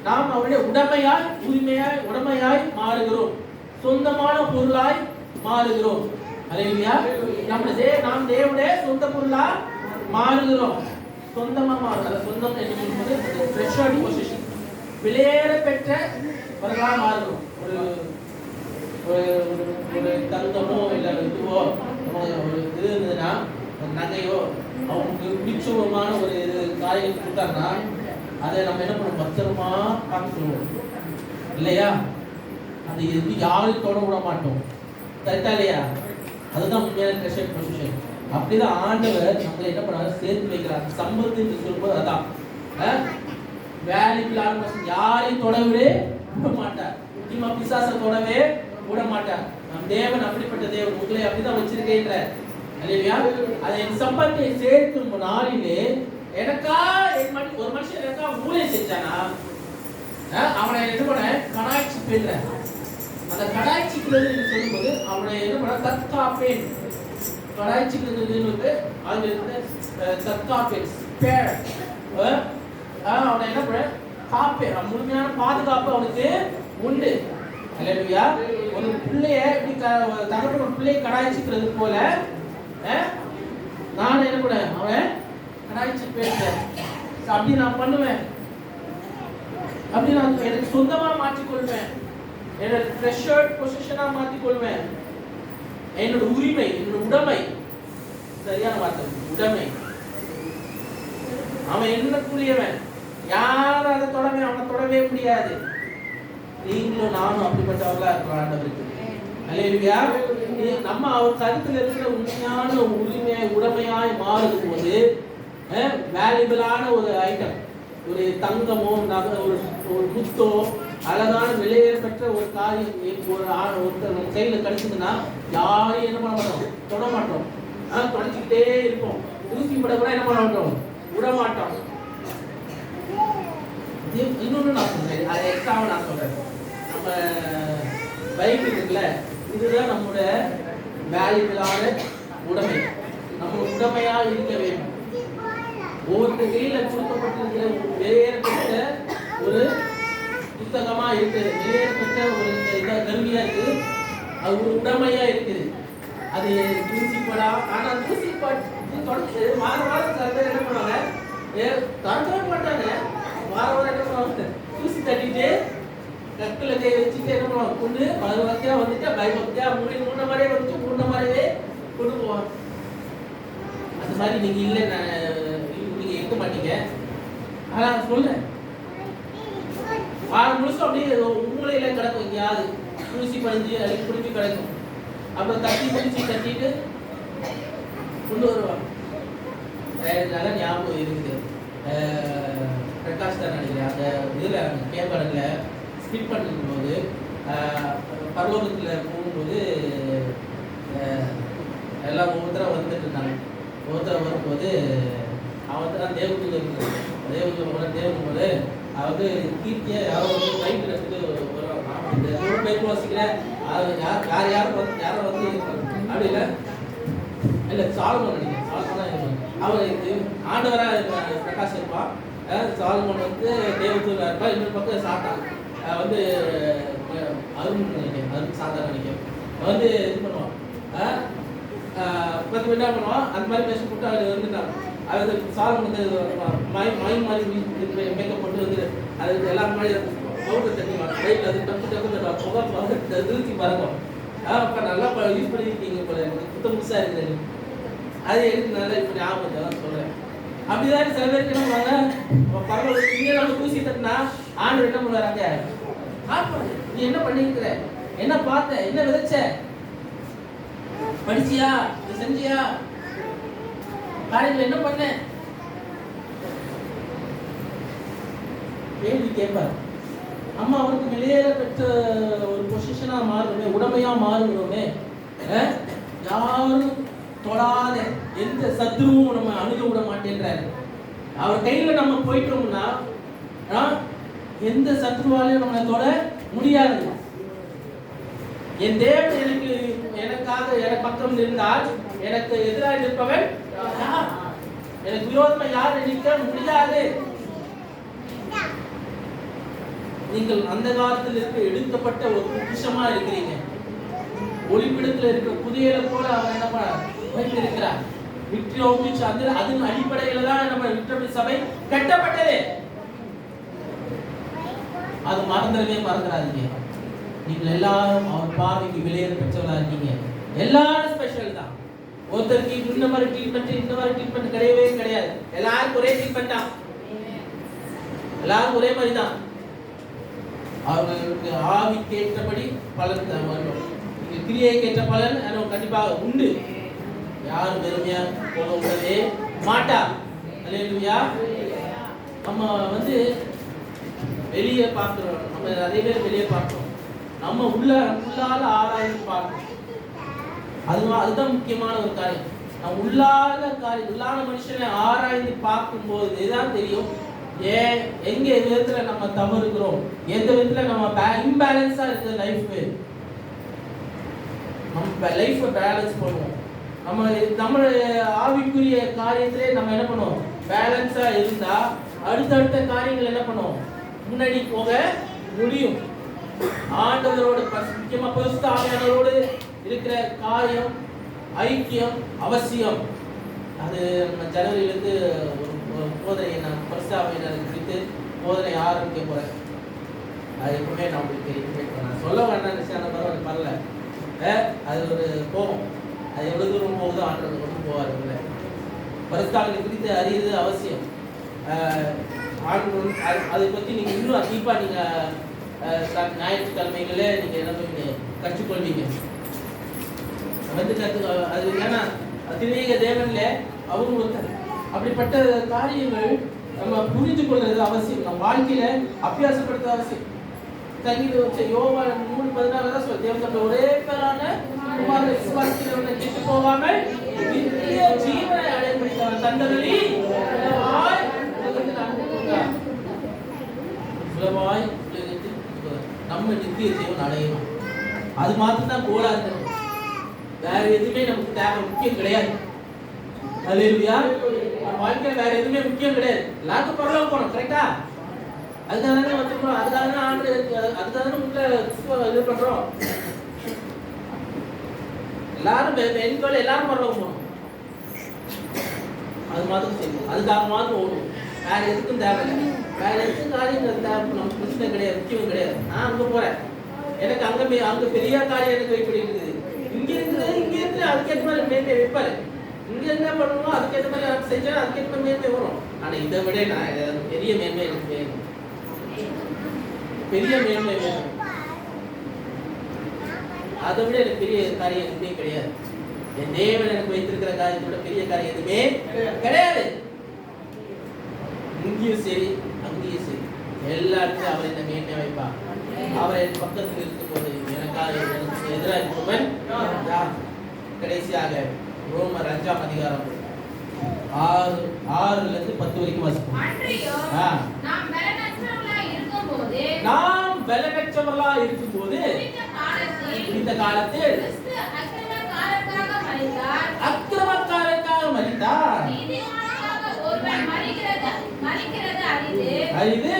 நாம் அவருடைய உடைமையாய் மாறுகிறோம், சொந்தமான பொருளாய் மாறுகிறோம். அல்லேலூயா. நாம் தேவனுடைய சொந்த பொருளா மாறுகிறோம், சொந்தமா மாறுகிறோம். சொந்தம் என்று சொல்லும்போது treasured possession, விலையேற பெற்றவர்களா மாறுகிறோம். ஒரு தங்கமோ இல்லை இதுவோ ஒரு இது இருந்ததுன்னா, ஒரு நகையோ அவங்களுக்கு பிடிச்சமான ஒரு காரியம் கொடுத்தாங்கன்னா அதை நம்ம என்ன பண்ணுவோம், பத்திரமா பார்க்க சொல்லுவோம் இல்லையா? அது எது யாரும் தொட விட மாட்டோம், கரெக்டா இல்லையா? அதுதான் உண்மையான ட்ரெஷர் பொசிஷன். அப்படிதான் ஆண்டவர் நம்மளை என்ன பண்ணாரு, சேர்த்து வைக்கிறார். சம்பத்து என்று சொல்லும்போது அதான் வேல்யூபிளான யாரையும் தொடவே விட மாட்டார், முக்கியமா பிசாசை தொடவே விட மாட்டார். நம் தேவன் அப்படிப்பட்ட தேவன், உங்களை அப்படிதான் வச்சிருக்கேன்ற. அல்லேலூயா. அதை என் சம்பத்தை சேர்க்கும் நாளிலே எனக்கா ஒரு மனுஷன் எனக்கா ஊழியம் செஞ்சானா அவனை என்ன பண்ண கடாய்ச்சி பேசுற. அந்த கடாய்ச்சிக்கிறது சொல்லும்போது அவனை என்ன பண்ண தற்காப்பேன். கடாய்ச்சிக்கிறது ஆங்கிலத்துல தற்காப்பேன், ஸ்பேர். அவனை என்ன பண்ண காப்பேன், முழுமையான பாதுகாப்பு அவனுக்கு உண்டு. அல்லேலூயா. ஒரு பிள்ளைய தகப்பன் ஒரு பிள்ளையை கடாய்ச்சிக்கிறது போல நான் என்ன பண்ண அவன் கடாய்ச்சி பேசுறேன். அப்படி நான் பண்ணுவேன், அப்படி நான் எனக்கு சொந்தமா மாற்றிக்கொள்வேன், என்னோட ட்ரெஷர்ட் பொசிஷனா மாற்றிக்கொள்வேன். என்னோட உரிமை, என்னோட உடைமை, சரியான வார்த்தை உடைமை. அவன் என்னக்குரியவன், யாரும் அதை தொடவே அவனை தொடவே முடியாது. நீங்களும் நானும் அப்படிப்பட்டவர்களா இருக்கிறோம் ஆண்டவருக்கு. அல்லேலூயா. நம்ம அவர் கருத்துல இருக்கிற உண்மையான உரிமையை உடைமையாய் மாறும் போது வேல்யூபிளான ஒரு ஐட்டம், ஒரு தங்கமோ ஒரு முத்தோ அழகான விலையேறப்பெற்ற ஒரு காரியம் ஒருத்தர் கையில கிடைச்சதுன்னா யாரையும் என்ன பண்ண மாட்டோம், தொட மாட்டோம், தொடச்சிக்கிட்டே இருப்போம். தூசி பட கூட என்ன பண்ண மாட்டோம், விட மாட்டோம். இன்னொன்னு நான் சொல்றேன், அது எக்ஸ்ட்ராவை நான் சொல்றேன். நம்ம பைபிள் இருக்குல்ல, இதுதான் நம்முடைய வேல்யூபிளான உடைமை. நம்ம உடைமையா இருக்க வேண்டும். ஒவ்வொரு கையில கொடுக்கப்பட்டிருக்கிற வெளியேறப்பட்ட ஒரு புத்தகமா இருக்குது, வெளியேறப்பட்ட ஒரு கருவியா இருக்குது, அது ஒரு உடைமையா இருக்குது. அது தூசிப்படா, ஆனா தூசிப்பட்டு தொடர்ந்து வாரம் சில பேர் என்ன பண்ணுவாங்க, திறக்கவே மாட்டாங்க. வாரம் என்ன பண்ணுவாங்க, தூசி தட்டிட்டு கற்களை கை வச்சுட்டு என்ன பண்ணுவாங்க, கொண்டு பகவத்தியா வந்துட்டு பயபக்தியா மூணு மாதிரியே வந்துட்டு மூணு மாதிரியே கொண்டு போவாங்க. அந்த மாதிரி நீங்க இல்லை, நீங்க இருக்க மாட்டீங்க. ஆனா சொல்றேன், வாரம் முழுசும் அப்படியே மூளையில கிடக்கும், எங்கேயாவது தூசி படிஞ்சு அழுக்கி பிடிச்சி கிடக்கும். அப்புறம் தட்டி பிடிச்சி தட்டிட்டு கொண்டு வருவாங்க. நல்லா ஞாபகம் இருக்குது. பிரகாஷ் தான் நினைக்கிறேன், அந்த இதில் கேபரில் ஸ்பிட் பண்ணிருக்கும்போது பரலோகத்தில் போகும்போது எல்லாம் ஒவ்வொருத்தராக வந்துட்டு இருந்தாங்க. ஒவ்வொருத்தராக வரும்போது அவன் தேவதூதன் தேவகும்போது அதாவது கீர்த்தியை யாரோ வந்து ரைட்டு எடுத்துட்டு வருவாங்க. இந்த பேர் வாசிக்கிறேன் யாரும் வந்து அப்படி இல்லை சாலமோன் நினைக்கிறேன். சாலமோன் தான் இருப்பாங்க. அவர் ஆண்டவராக பிரகாஷ் இருப்பான். சாலமோன் வந்து தேவதூதனாக இருப்பான். இன்னொரு பக்கம் சாத்தான் வந்து அருண் நினைக்கிறேன், அருண் சாத்தான் நினைக்கிறேன் வந்து இது பண்ணுவான். பத்து என்ன பண்ணுவான், அந்த மாதிரி பேச போட்டு அவர் வந்துட்டான். அது சாலம் வந்து மயம் மாதிரி மேக்கப் போட்டு வந்து அது எல்லா மாதிரி பவுடர் தண்ணிவான். ரைட்டில் அது டப்பு டப்பு புகை திருச்சி பறக்கும். அப்போ நல்லா யூஸ் பண்ணியிருக்கீங்க போல, எனக்கு புத்த புதுசாக இருக்குது. அது எனக்கு நல்லா இப்போ ஞாபகம் தான் சொல்கிறேன். அப்படிதான் சில பேருக்கு என்ன பண்ணுவாங்க, பரவாயில்ல இங்கே நம்ம தூசி தட்டினா ஆண்டு என்ன பண்ணுவாங்க, நீ என்ன பண்ணிருக்கிற, என்ன பார்த்த, என்ன விதைச்ச, படிச்சியா, செஞ்சியா, காலையில் என்ன பண்ண கேள்வி கேட்பார். அம்மா அவருக்கு வெளியேற பெற்ற ஒரு பொசிஷனா மாறுமே, உடமையா மாறுகிறோமே, யாரும் தொடாத எந்த சத்ருவும் நம்ம அணுக விட மாட்டேன்றாரு. அவர் கையில நம்ம போயிட்டோம்னா எந்த சத்ருவாலையும் நம்ம தொட முடியாது. என் தேவன் எனக்காக எனக்கு பக்கம் இருந்தால் எனக்கு எதிராக இருப்பவன் யார்? எனக்கு விரோதமா யார் நிற்க முடியாது. நீங்கள் அந்த காலத்தில் இருக்க எடுக்கப்பட்ட ஒரு பொக்கிஷமா இருக்கிறீங்க. ஒளிப்பிடத்தில் இருக்கிற புதையலை போல அவர் என்ன வைத்திருக்கிறார். அதன் அடிப்படையில தான் நம்ம விக்டோரி சபை கட்டப்பட்டது. அது மறந்துடாதீங்க. நீங்கள் எல்லாரும் அவர் பார்வைக்கு விலையேற பெற்றவர்களா இருக்கீங்க. எல்லாரும் ஸ்பெஷல் தான். ஒருத்தருக்கு இந்த மாதிரி ட்ரீட்மெண்ட் கிடையவே கிடையாது. எல்லாருக்கும் ஒரே ட்ரீட்மெண்ட் தான். எல்லாரும் ஒரே மாதிரி தான். அவர்களுக்கு ஆவிக்கு ஏற்றபடி பலன் தான் வரும். கிரியைக்கு ஏற்ற பலன் கண்டிப்பாக உண்டு. யாரும் வெறுமையா போக விடவே மாட்டா. அல்லேலூயா. நம்ம வந்து வெளியே பார்க்கிறோம், நம்ம நிறைய பேர் வெளியே பார்க்கிறோம். நம்ம உள்ளால ஆராய்ந்து பார்க்கணும். அதுதான் முக்கியமான ஒரு காரியம். நம்ம உள்ளான மனுஷனை ஆராய்ந்து பார்க்கும்போது தான் தெரியும் எங்க விதத்துல நம்ம தவறுகிறோம், எந்த விதத்துல நம்ம இம்பேலன்ஸா இருக்கு லைஃப். நம்ம லைஃப் பேலன்ஸ் பண்ணுவோம். நம்ம ஆவிக்குரிய காரியத்திலே நம்ம என்ன பண்ணுவோம், பேலன்ஸா இருந்தா அடுத்தடுத்த காரியங்கள் என்ன பண்ணுவோம், முன்னாடி போக முடியும். ஆண்டவரோட முக்கியமா பரிசுத்த ஆவியானவரோடு இருக்கிற காரியம் ஐக்கியம் அவசியம். அது நம்ம ஜனவரியிலிருந்து ஒரு போதனை நான் பரிசுத்த ஆவியானவரை குறித்து போதனை ஆரம்பிக்க போறேன். அது எப்பவுமே நான் உங்களுக்கு தெரிவிப்பேன். நான் சொல்ல வேண்டாம் பரவாயில்ல, அது ஒரு போகும். அது எவ்வளவு தூரம் போகுதோ ஆண்டவர் கொண்டு போவார். பரிசுத்த குறித்து அறியது அவசியம். அதை பற்றி நீங்கள் இன்னும் டீப்பா ஞாயிற்றுக்கிழமைகளே நீங்கள் என்ன கற்றுக்கொள்வீங்க வந்து அது. ஏன்னா திரியக தேவன்ல அவங்க ஒருத்தர். அப்படிப்பட்ட காரியங்கள் நம்ம புரிஞ்சு கொள்றது அவசியம். நம்ம வாழ்க்கையில அபியாசப்படுத்த அவசியம். சங்கீத யோவா 3:16 தான் சொல்ல, தேவன் ஒரே பேரான குமாரனை விசுவாசிக்கிறவனை கெட்டு போகாமல் நித்திய ஜீவனை அடையப்படுகிறவன் தந்தவழி சுலபாய் நம்ம நித்திய ஜீவன் அடையணும். அது மாத்திரம் தான் கோலா இருக்கணும். வேற எதுவுமே நமக்கு தேவை முக்கியம் கிடையாது. அல்லேலூயா. நம்ம வாழ்க்கையில வேற எதுவுமே முக்கியம் கிடையாது. எல்லாருக்கும் பரலோகம் போகணும், கரெக்டா? அதுக்காக தானே வந்துருக்கோம். அதுக்காக தானே ஆண்டு, அதுக்காக தானே உங்களை இது பண்றோம். எல்லாரும் எல்லாரும் பரலோகம் போகணும். அது மாதிரி செய்யணும். அதுக்காக மாதிரி ஓடும். வேற எதுக்கும் தேவையில்லை. வேற எதுக்கும் காரியங்கள் தேவை நமக்கு பிரச்சனை கிடையாது, முக்கியம் கிடையாது. நான் அங்க போறேன், எனக்கு அங்க பெரிய காரியம் எனக்கு வைப்படி இருக்குது. இங்க இருந்து அதுக்கேற்ற மாதிரி மேன்மை வைப்பாரு. இங்க என்ன பண்ணணுமோ அதுக்கேற்ற மாதிரி எனக்கு செஞ்சா அதுக்கேற்ற மாதிரி மேன்மை வரும். ஆனா இதை விட நான் பெரிய மேன்மை எனக்கு வேணும். பெரிய மேன்மை வேணும். அதை விட எனக்கு பெரிய காரியம் எதுவுமே கிடையாது. என் தேவன் எனக்கு வைத்திருக்கிற காரியத்தோட பெரிய காரியம் எதுவுமே கிடையாது. இங்கேயும் சரி அங்கேயும் சரி எல்லா இடத்துலையும் அவர் என்ன மேன்மை வைப்பார். அவர் என் பக்கத்தில் இருக்கும்போது எனக்காக எனக்கு எதிராக இருப்பவன் யார்? கடைசியாக ரோமர் 5ஆம் அதிகாரம் 6 லிருந்து 10 வரைக்கும் வாசிப்போம். நாம் பலனற்றவர்களா இருக்கும்போது இந்த காலத்தில் அக்கிரமக்காரருக்காக மரித்தார். அரிது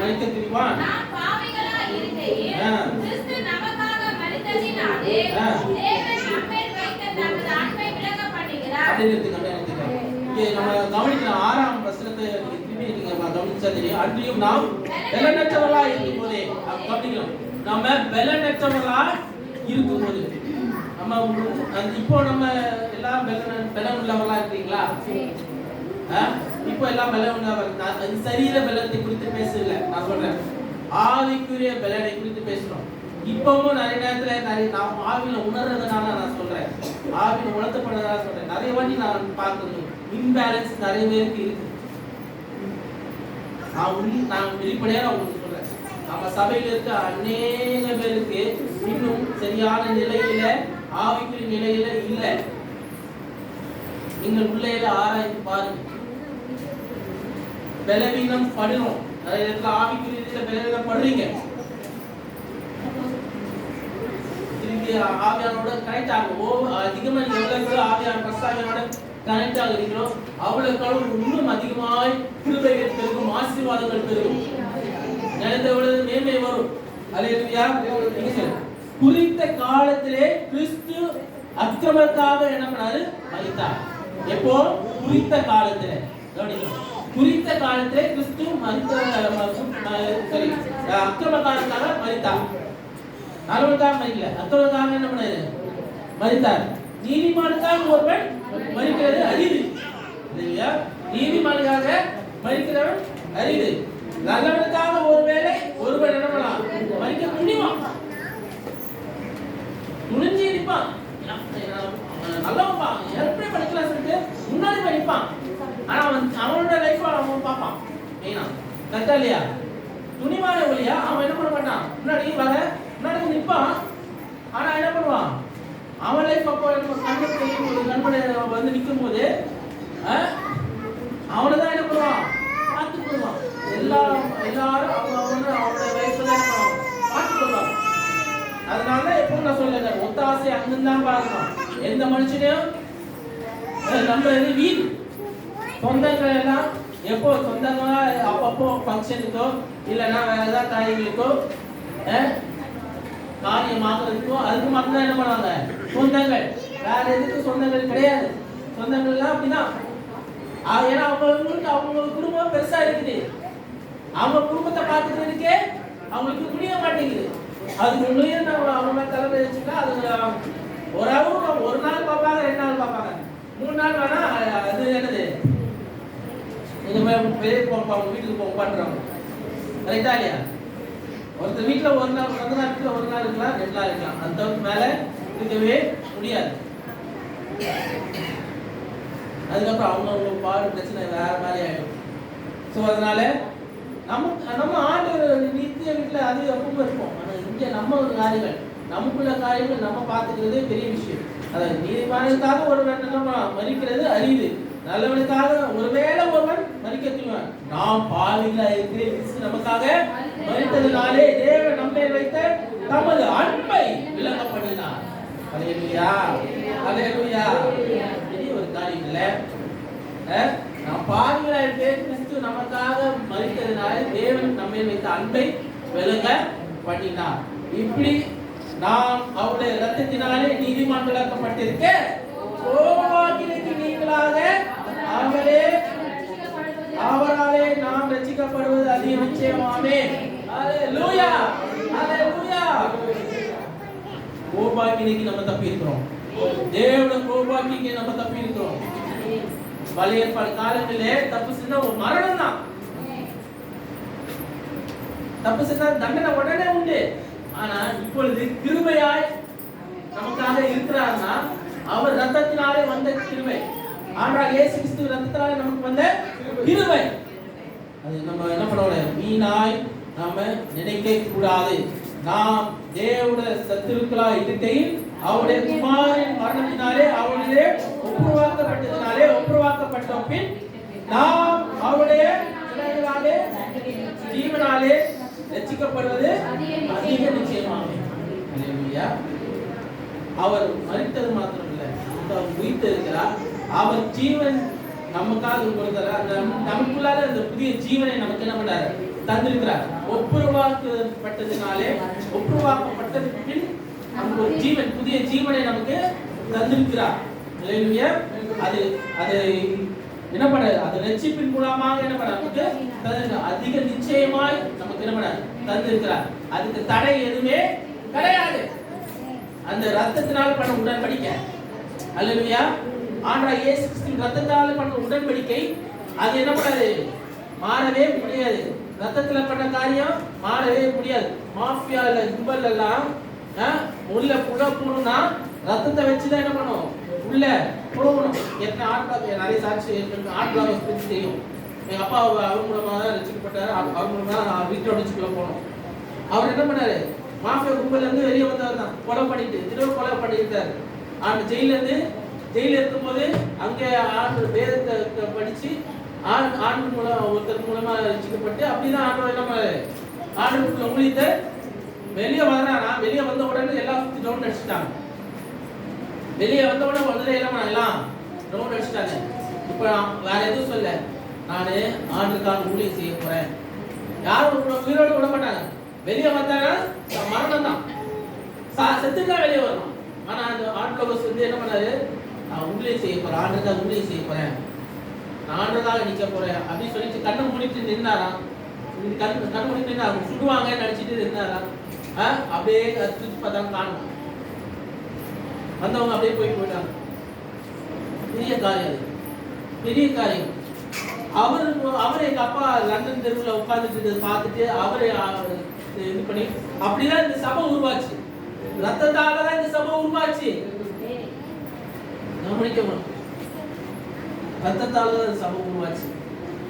மரிக்க துணிவான். நம்ம கவனிக்கலாம் 6ஆம் வசனத்தை கவனிச்சா தெரியும். அன்றியும் நாம் பலனற்றவர்களா இருக்கும் போதே கவனிக்கலாம். நம்ம பலனற்றவர்களா இருக்கும் போது நம்ம இப்போ நம்ம எல்லாம் பலம் உள்ளவர்களா இருக்கீங்களா? இப்போ எல்லாம் பலம் உள்ளவர். சரீர பலத்தை குறித்து பேசல, நான் சொல்றேன் ஆவிக்குரிய பலனை குறித்து பேசுறோம். இப்பவும் நிறைய நேரத்துல நான் ஆவியில உணர்றதுனால நான் சொல்றேன், ஆவியில உணர்த்தப்படுறதுனால சொல்றேன். நிறைய வாட்டி நான் பார்க்கணும் இன்பேலன்ஸ் நிறைய பேருக்கு இருக்கு. நான் வெளிப்படையா உங்களுக்கு சொல்றேன், நம்ம சபையில இருக்க அநேக பேருக்கு இன்னும் சரியான நிலையில ஆவிக்குரிய நிலையில இல்ல. நீங்கள் உள்ளே ஆராய்ந்து பாருங்க. பலவீனம் படுறோம், நிறைய இடத்துல ஆவிக்குரிய பலவீனம் படுறீங்க. திரும்பி ஆவியானோட கனெக்ட் ஆகும். அதிகமா நீங்க எவ்வளவு ஆவியான பிரசாவியனோட கனெக்ட் ஆகுறீங்களோ அவ்வளவு இன்னும் அதிகமாய் கிருபைகள் பெருகும், ஆசீர்வாதங்கள் பெருகும், நினைத்தவளது மேன்மை வரும். அல்லேலூயா. குறித்த காலத்திலே கிறிஸ்து அக்கிரமத்துக்காக என்ன பண்ணாரு? மரித்தார். எப்போ? குறித்த காலத்திலே. கவனிக்கணும், குறித்த காலத்திலே கிறிஸ்து அக்கிரமக்காரருக்காக மரித்தார். நல்லவனுக்காக மரிக்கல, அக்கிரமக்காரர் என்ன பண்ணாரு? மரித்தார். நீதிமானுக்காக ஒருவன் மரிக்கிறது அரிது. இல்லையா? நீதிமானுக்காக மரிக்கிறவன் அரிது. நல்லவனுக்காக ஒருவேளை ஒருவன் என்ன பண்ணலாம்? மரிக்க துணிவான், துணிஞ்சு நிற்பான். நல்லவன் எப்படி படிக்கலாம் சொல்லிட்டு முன்னாடி போய் நிற்பான். ஆனா அவனோட லைஃப் அவன் பார்ப்பான். மெயினா கரெக்டா இல்லையா? துணிவான ஒளியா அவன் என்ன பண்ண மாட்டான், முன்னாடி வர முன்னாடி நிற்பான். ஆனா என்ன பண்ணுவான், அவன் லைஃப் அப்போ கண்படை வந்து நிற்கும் போது அவனைதான் என்ன பண்ணுவான், பார்த்து போடுவான். எல்லாரும் அவனோட வயசுல பார்த்து போடுவாங்க. அதனால எப்பவும் நான் சொல்லுங்க, ஒத்தாசை அங்கிருந்தான் பார்க்கணும். எந்த மனுஷனையும் நம்ம வீடு சொந்தங்கள் எல்லாம் எப்போ சொந்தங்களா அப்பப்போ ஃபங்க்ஷனுக்கோ இல்லைன்னா வேற ஏதாவது காரியங்களுக்கோ காரியம் ஆகிறதுக்கோ அதுக்கு மட்டும்தான் என்ன பண்ணுவாங்க சொந்தங்கள். வேற எதுக்கு சொந்தங்கள் கிடையாது. சொந்தங்கள்லாம் அப்படிதான். ஏன்னா அவங்க குடும்பம் பெருசா இருக்குது. அவங்க குடும்பத்தை பார்த்துக்கிறதுக்கே அவங்களுக்கு முடிய மாட்டேங்குது. அதுக்கு முன்னாடியே நம்ம அவங்க தலைமை வச்சுட்டா அது ஒரு நாள் பார்ப்பாங்க, 2 நாள் பார்ப்பாங்க, 3 நாள் வேணா அது என்னது இந்த மாதிரி வெளியே போப்பாங்க, வீட்டுக்கு போக பண்றோம். ரைட்டா இல்லையா? ஒருத்தர் வீட்டுல ஒரு நாள், ஒரு நாள் வீட்டுல ஒரு நாள் இருக்கலாம், 2 நாள் இருக்கலாம். அந்த தவிர்த்து மேல இருக்கவே முடியாது. அதுக்கப்புறம் அவங்க பாடு பிரச்சனை வேற மாதிரி ஆயிடும். ஸோ அதனால நம்ம ஆண்டு நித்திய வீட்டுல அது எப்பவும் இருப்போம். ஆனா இங்க நம்ம காரியங்கள், நமக்குள்ள காரியங்கள் நம்ம பார்த்துக்கிறதே பெரிய விஷயம். அதாவது நீதிமானுக்காக ஒருவன் நம்ம மரிக்கிறது அரிது, நல்லவனுக்காக ஒருவேளை ஒருவன் மரிக்க துணிவான். நாம் பாவிகளா இருக்கிற கிறிஸ்து நமக்காக மரித்ததினாலே தேவன் நம்மை வைத்த தமது அன்பை விளங்க பண்ணினார். அல்லேலூயா, அல்லேலூயா. பெரிய ஒரு காரியம் இல்ல. நாம் பாவிகளா இருக்கிற கிறிஸ்து நமக்காக மரித்ததினாலே தேவன் நம்மை வைத்த அன்பை விளங்க பண்ணினார். இப்படி நாம் அவருடைய இரத்தத்தினாலே நீதிமான்களாக்கப்பட்டிருக்க கோபாக்கினைக்கு நீங்களாக அவராலே நாம் ரட்சிக்கப்படுவது அதிக நிச்சயமாமே. அல்லேலூயா, அல்லேலூயா. கோபாக்கினைக்கு நம்ம தப்பி இருக்கிறோம். தேவனுடைய கோபாக்கினைக்கு நம்ம தப்பி இருக்கிறோம். பழைய ஏற்பாடு காலங்களிலே தப்பு செஞ்சா ஒரு மரணம் தான். தப்பு செஞ்சா தண்டனை உடனே உண்டு. ஆனா இப்பொழுது கிருபையாய் நமக்காக இருக்கிறார்னா அவர் ரத்தத்தினாலே வந்த கிருபை. ஆண்டவராகிய இயேசு கிறிஸ்து ரத்தத்தினாலே நமக்கு வந்த கிருபை. அது நம்ம என்ன பண்ணணும்? வீணாய் நாம நினைக்க கூடாது. நாம் தேவனுடைய சத்துருக்களாய் இருக்கையில் அவருடைய குமாரனின் மரணத்தினாலே அவருடைய ஒப்புரவாக்கப்பட்ட பின் நாம் அவருடைய ஜீவனாலே ரட்சிக்கப்படுவது அதிக நிச்சயமாகும். அல்லேலூயா. அவர் மரித்தது மாத்திரமில்லை, அவர் உயிர்த்தெழுந்தார். அவர் ஜீவன் நமக்காக கொடுக்கிறார். நமக்குள்ளார அந்த புதிய ஜீவனை நமக்கு என்ன பண்றாரு? தந்திருக்கிறார். ஒப்புரவாக்கப்பட்டதுக்கு பின் நமக்கு ஒரு ஜீவன், புதிய ஜீவனை நமக்கு தந்திருக்கிறார். அல்லேலூயா. அது என்ன பண்ண? அது ரட்சிப்பின் மூலமாக என்ன பண்ண? நமக்கு அதிக நிச்சயமாய் நமக்கு என்ன பண்ண? தந்திருக்கிறார். அதுக்கு தடை எதுவுமே கிடையாது. அந்த ரத்தத்தினால் பண்ண உடன்படிக்கை. அல்லேலூயா. ஆண்டவராகிய இயேசு கிறிஸ்துவின் ரத்தத்தால் பண்ண உடன்படிக்கை அது என்ன பண்ணாது? மாறவே முடியாது. ரத்தத்துல பண்ண காரியம் மாறவே முடியாது. மாஃபியால கும்பல் எல்லாம் உள்ள போகணும்னா ரத்தத்தை வச்சுதான் என்ன பண்ணும்? உள்ள போகணும். எத்தனை ஆட்கள் நிறைய சாட்சி ஆட்களாக தெரியும். எங்க அப்பா அவர் மூலமா தான் ரசிக்கப்பட்டாரு. அவர் மூலமா வீட்டோட வச்சுக்குள்ள போனோம். அவர் என்ன பண்ணாரு? மாஃபியா கும்பல் இருந்து வெளியே வந்தவர் தான். கொலை பண்ணியிருந்தாரு. ஜெயில இருக்கும்போது அங்கே வேதத்தை படிச்சு ஆண்டு மூலம் ஒருத்தர் மூலமா ரசிக்கப்பட்டு அப்படிதான் ஆண்டு ஊழியத்தை வெளியே வர்றானா. வெளியே வந்த உடனே எல்லாம் சுத்தி ரவுண்ட் அடிச்சுட்டாங்க. வெளியே வந்த உடனே எல்லாம் ரவுண்ட் அடிச்சுட்டாங்க. இப்ப வேற எதுவும் சொல்ல, நானு ஆண்டுக்கான ஊழியம் செய்ய போறேன். யாரும் உயிரோடு விட மாட்டாங்க. வெளியே வந்தாங்கன்னா மரணம் தான். செத்துதான் வெளியே வரணும். ஆனா அந்த ஆண்டு வந்து என்ன பண்ணாரு? நான் ஊழியம் செய்ய போறேன், ஆண்டுக்காக ஊழியம் செய்ய போறேன், நான் ஆண்டுக்காக நிக்க போறேன் அப்படின்னு சொல்லிட்டு கண்ணை மூடிட்டு நின்னாராம். கண்ணு மூடிட்டு நின்னா சுடுவாங்க நினைச்சிட்டு இருந்தாராம். அப்படியே திருச்சி பார்த்தாங்க, காணும். வந்தவங்க அப்படியே போயிட்டாங்க. பெரிய காரியம், பெரிய காரியம். அவரு எங்க அப்பா லண்டன் தெருவில் உட்கார்ந்துட்டு பார்த்துட்டு அவரு இது பண்ணி அப்படிதான் இந்த சபை உருவாச்சு. ரத்தத்தால தான் இந்த சபை உருவாச்சு. கவனிக்கணும். ரத்தத்தால தான் சபை உருவாச்சு.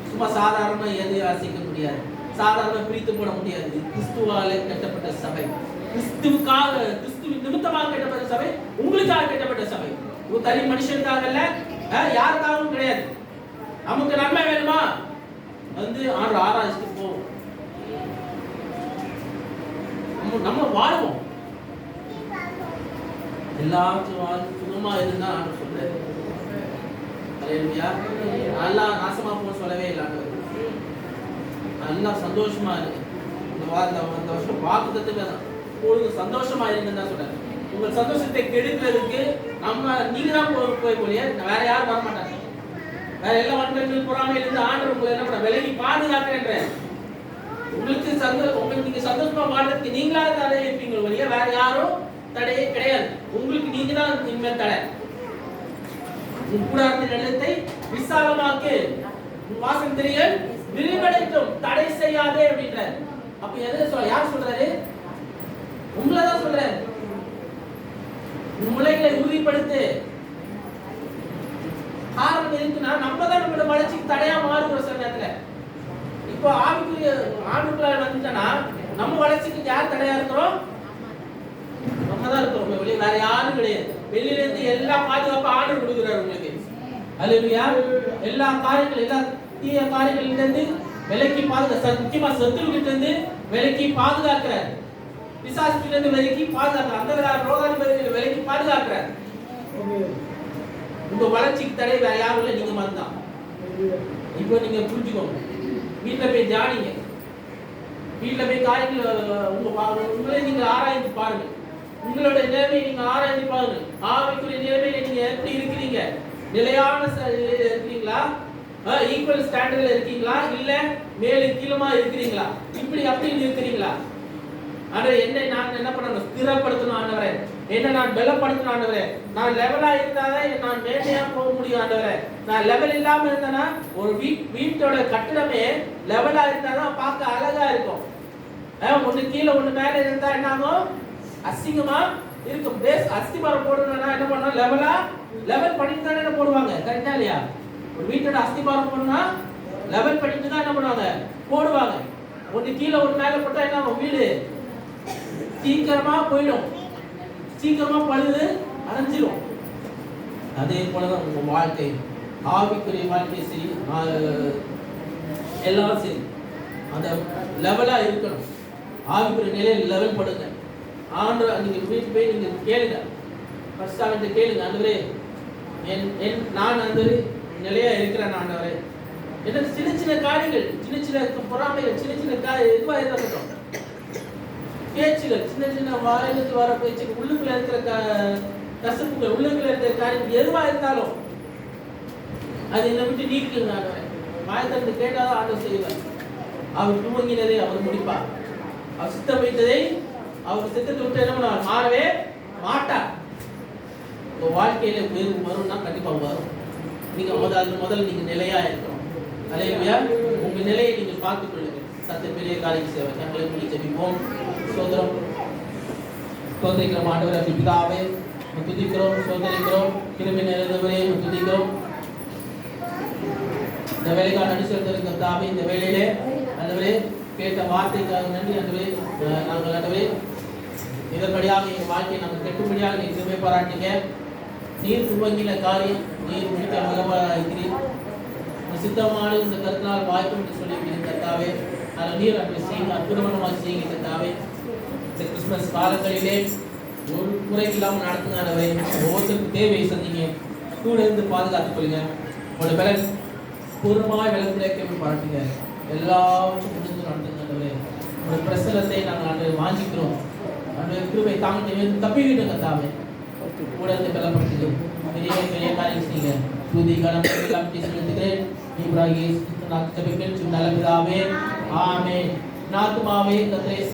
சும்மா சாதாரணமா எதையும் அசைக்க முடியாது, சாதாரண பிரித்து போட முடியாது. கிறிஸ்துவால கட்டப்பட்ட சபை, கிறிஸ்துவின் நிமித்தமாக கட்டப்பட்ட சபை, உங்களுக்காக கட்டப்பட்ட சபை. ஒரு தனி மனுஷனுக்காக இல்ல, யாருக்காகவும் கிடையாது. நமக்கு நன்மை வேணுமா வந்து ஆராய்ச்சி போவோம், நம்ம வாழ்வோம். எல்லாரும் சுகமா இருந்தா ஆண்டு சொல்றாரு. நல்லா நாசமா போக சொல்லவே இல்லை. நல்லா சந்தோஷமா இருக்கு. இந்த வருஷம் வாக்குத்தத்துக்கு பொழுது சந்தோஷமா இருக்குன்னு தான் சொல்றாரு. உங்கள் சந்தோஷத்தை கெடுக்கிறதுக்கு நீங்க தான் போய் போலியே, வேற யாரும் வர மாட்டாங்க. வேற எல்லா வன்மைகள் பொறாமையில இருந்து ஆண்டவர் உங்களை என்ன பண்ண விலகி பாதுகாக்கிறேன்ற. உங்களுக்கு நீங்க சந்தோஷமா வாழ்றதுக்கு நீங்களா தடை இருப்பீங்க வழியா, வேற யாரும் தடையே கிடையாது. உங்களுக்கு நீங்க தான் இனிமேல் தடை. கூடாரத்தின் இடத்தை விசாலமாக்கு, வாசம் தெரியல் விரிவடைக்கும், தடை செய்யாதே அப்படின்றார். அப்ப எதை யார் சொல்றாரு? உங்களை தான் சொல்றாரு. முளைகளை உறுதிப்படுத்து. காரணம் இருக்குன்னா நம்ம தான் நம்மளோட வளர்ச்சிக்கு தடையா மாறுகிறோம் சில நேரத்துல. இப்போ ஆண்டுக்குள்ள வந்துட்டோம்னா நம்ம வளர்ச்சிக்கு யார் தடையா இருக்கிறோம்? நம்ம தான் இருக்கிறோம். வெளியே வேற யாரும் கிடையாது. வெளியில இருந்து எல்லா பாதுகாப்பு ஆர்டர் கொடுக்குறாரு உங்களுக்கு. அல்லேலூயா. எல்லா காரியங்கள், எல்லா தீய காரியங்கள்ல இருந்து விலக்கி முக்கியமா சத்துருக்கிட்ட இருந்து விலக்கி பாதுகாக்கிறார். பிசாசுல இருந்து விலக்கி பாதுகாக்கிறார். அந்த ரோகாதிபதிகளை விலக்கி பாதுகாக்கிறார். உங்க வளர்ச்சிக்கு தடை வேற யாரும் இல்லை, நீங்க மட்டும்தான். இப்போ நீங்க புரிஞ்சுக்கோங்க. வீட்டுல போய் தியானிங்க. வீட்டுல போய் காரியங்கள் உங்களை நீங்க ஆராய்ந்து பாருங்க. உங்களோட நிலைமையை நீங்க ஆராய்ந்து பாருங்க. ஆவிக்குரிய நிலைமையில நீங்க எப்படி இருக்கிறீங்க? நிலையான இருக்கிறீங்களா? ஈக்குவல் ஸ்டாண்டர்ட்ல இருக்கீங்களா? இல்ல மேலும் கீழமா இருக்கிறீங்களா? இப்படி அப்படி இருக்கிறீங்களா? ஆனா நான் என்ன பண்ணணும்? ஸ்திரப்படுத்தணும் ஆண்டவரே. என்ன நான் பலப்படுத்தணும் ஆண்டவரே. நான் லெவலா இருந்தாதான் நான் மேலையா போக முடியும் ஆண்டவரே. நான் லெவல் இல்லாம இருந்தேன்னா ஒரு வீட்டோட கட்டிடமே லெவலா இருந்தாதான் பார்க்க அழகா இருக்கும். ஒண்ணு கீழே ஒண்ணு மேல இருந்தா என்ன ஆகும்? அசிங்கமா இருக்கும். பேஸ் அஸ்திபாரம் போடணும்னா என்ன பண்ணணும்? லெவல் பண்ணிட்டு தானே என்ன போடுவாங்க, கரெக்டா இல்லையா? ஒரு வீட்டோட அஸ்திபாரம் போடணும்னா லெவல் பண்ணிட்டு தான் என்ன பண்ணுவாங்க, போடுவாங்க. ஒண்ணு கீழே ஒண்ணு மேல போட்டா என்ன ஆகும்? வீடு சீக்கிரமா போயிடும், சீக்கிரமா பழுது அடைஞ்சிடும். அதே போலதான் உங்க வாழ்க்கை, ஆவிக்குரிய வாழ்க்கை சரி, எல்லாம் சரி, அந்த லெவலா இருக்கணும். ஆவிக்குரிய நிலையில் லெவல் படுங்க. ஆண்டவர் நீங்க வீட்டு போய் நீங்க கேளுங்க, ஃபர்ஸ்ட் அவன்கிட்ட கேளுங்க, ஆண்டவரே நான் ஆண்டவரே நிலையா இருக்கிறேன் ஆண்டவரே. என்ன சின்ன சின்ன காரியங்கள், சின்ன சின்ன பொறாமைகள், சின்ன சின்ன எதுவா இருக்கட்டும், பேச்சுகள், சின்ன சின்ன வாயிலிருந்து வர பேச்சுகள், உள்ளுக்குள்ள இருக்கிற கசப்புகள், உள்ளுக்குள்ள இருக்கிற காரியங்கள் எதுவா இருந்தாலும் அது என்னை விட்டு நீக்குங்க ஆண்டவரே. வாயத்திற்கு கேட்டாதான் ஆண்டவர் செய்வார். அவர் துவங்கினதை அவர் முடிப்பார். அவர் சித்தம் வைத்ததை அவர் சித்தத்தை விட்டு என்ன பண்ணுவார்? மாறவே மாட்டார். உங்க வாழ்க்கையில உயர்வு வரும்னா கண்டிப்பா வரும். நீங்க முதல்ல நீங்க நிலையா இருக்கணும். அல்லேலூயா. உங்க நிலையை நீங்க பார்த்துக் கொள்ளுங்க. சத்த பெரிய காரியம் சேவை தங்களை முடி ஜெபிப்போம். சோதரம் சோதரிக்கிறோம் ஆண்டவரே, பிதாவே துதிக்கிறோம், சோதரிக்கிறோம், கிருபை நிறைந்தவரே துதிக்கிறோம். இந்த வேலைக்கான அனுசரித்திருக்கிற தாவே, இந்த வேலையிலே ஆண்டவரே கேட்ட வார்த்தைக்காக நன்றி ஆண்டவரே. நாங்கள் ஆண்டவரே இதன்படியாக எங்கள் வாழ்க்கையை நாங்கள் கெட்டும்படியாக நீ கிருபை பாராட்டிங்க. நீர் துவங்கின காரியம் நீர் முடிக்க மகமாகிறீர். சித்தமான இந்த கருத்தினால் வாய்ப்பு என்று சொல்லியிருக்கிறேன் கர்த்தாவே. அதில் நீர் அப்படி செய்யுங்க, அற்புதமாக செய்யுங்க கர்த்தாவே. இந்த கிறிஸ்துமஸ் காலங்களிலே ஒரு குறை இல்லாமல் நடத்துங்கானவை ஒவ்வொருத்தருக்கும் தேவையை சந்திங்க, கூட இருந்து பாதுகாத்துக் கொள்ளுங்க. உங்களோட பலன் பூர்ணமாய் விளக்கு பாராட்டுங்க. எல்லாவற்றும் முடிந்து நடத்துங்கானவை உங்களோட பிரசனத்தை நாங்கள் அன்று வாங்கிக்கிறோம். அன்று கிருபை தாங்க தப்பிக்கிட்டு கர்த்தாவே. கூட இருந்து பலப்படுத்துங்க. பெரிய பெரிய காரியம் செய்யுங்க. துதி கனம் எல்லாம் செலுத்துகிறேன். இப்ராஹிம் நான் ஜெபிக்கிறேன் நல்ல பிதாவே, ஆமென். நாத்துமாவே கர்த்தரை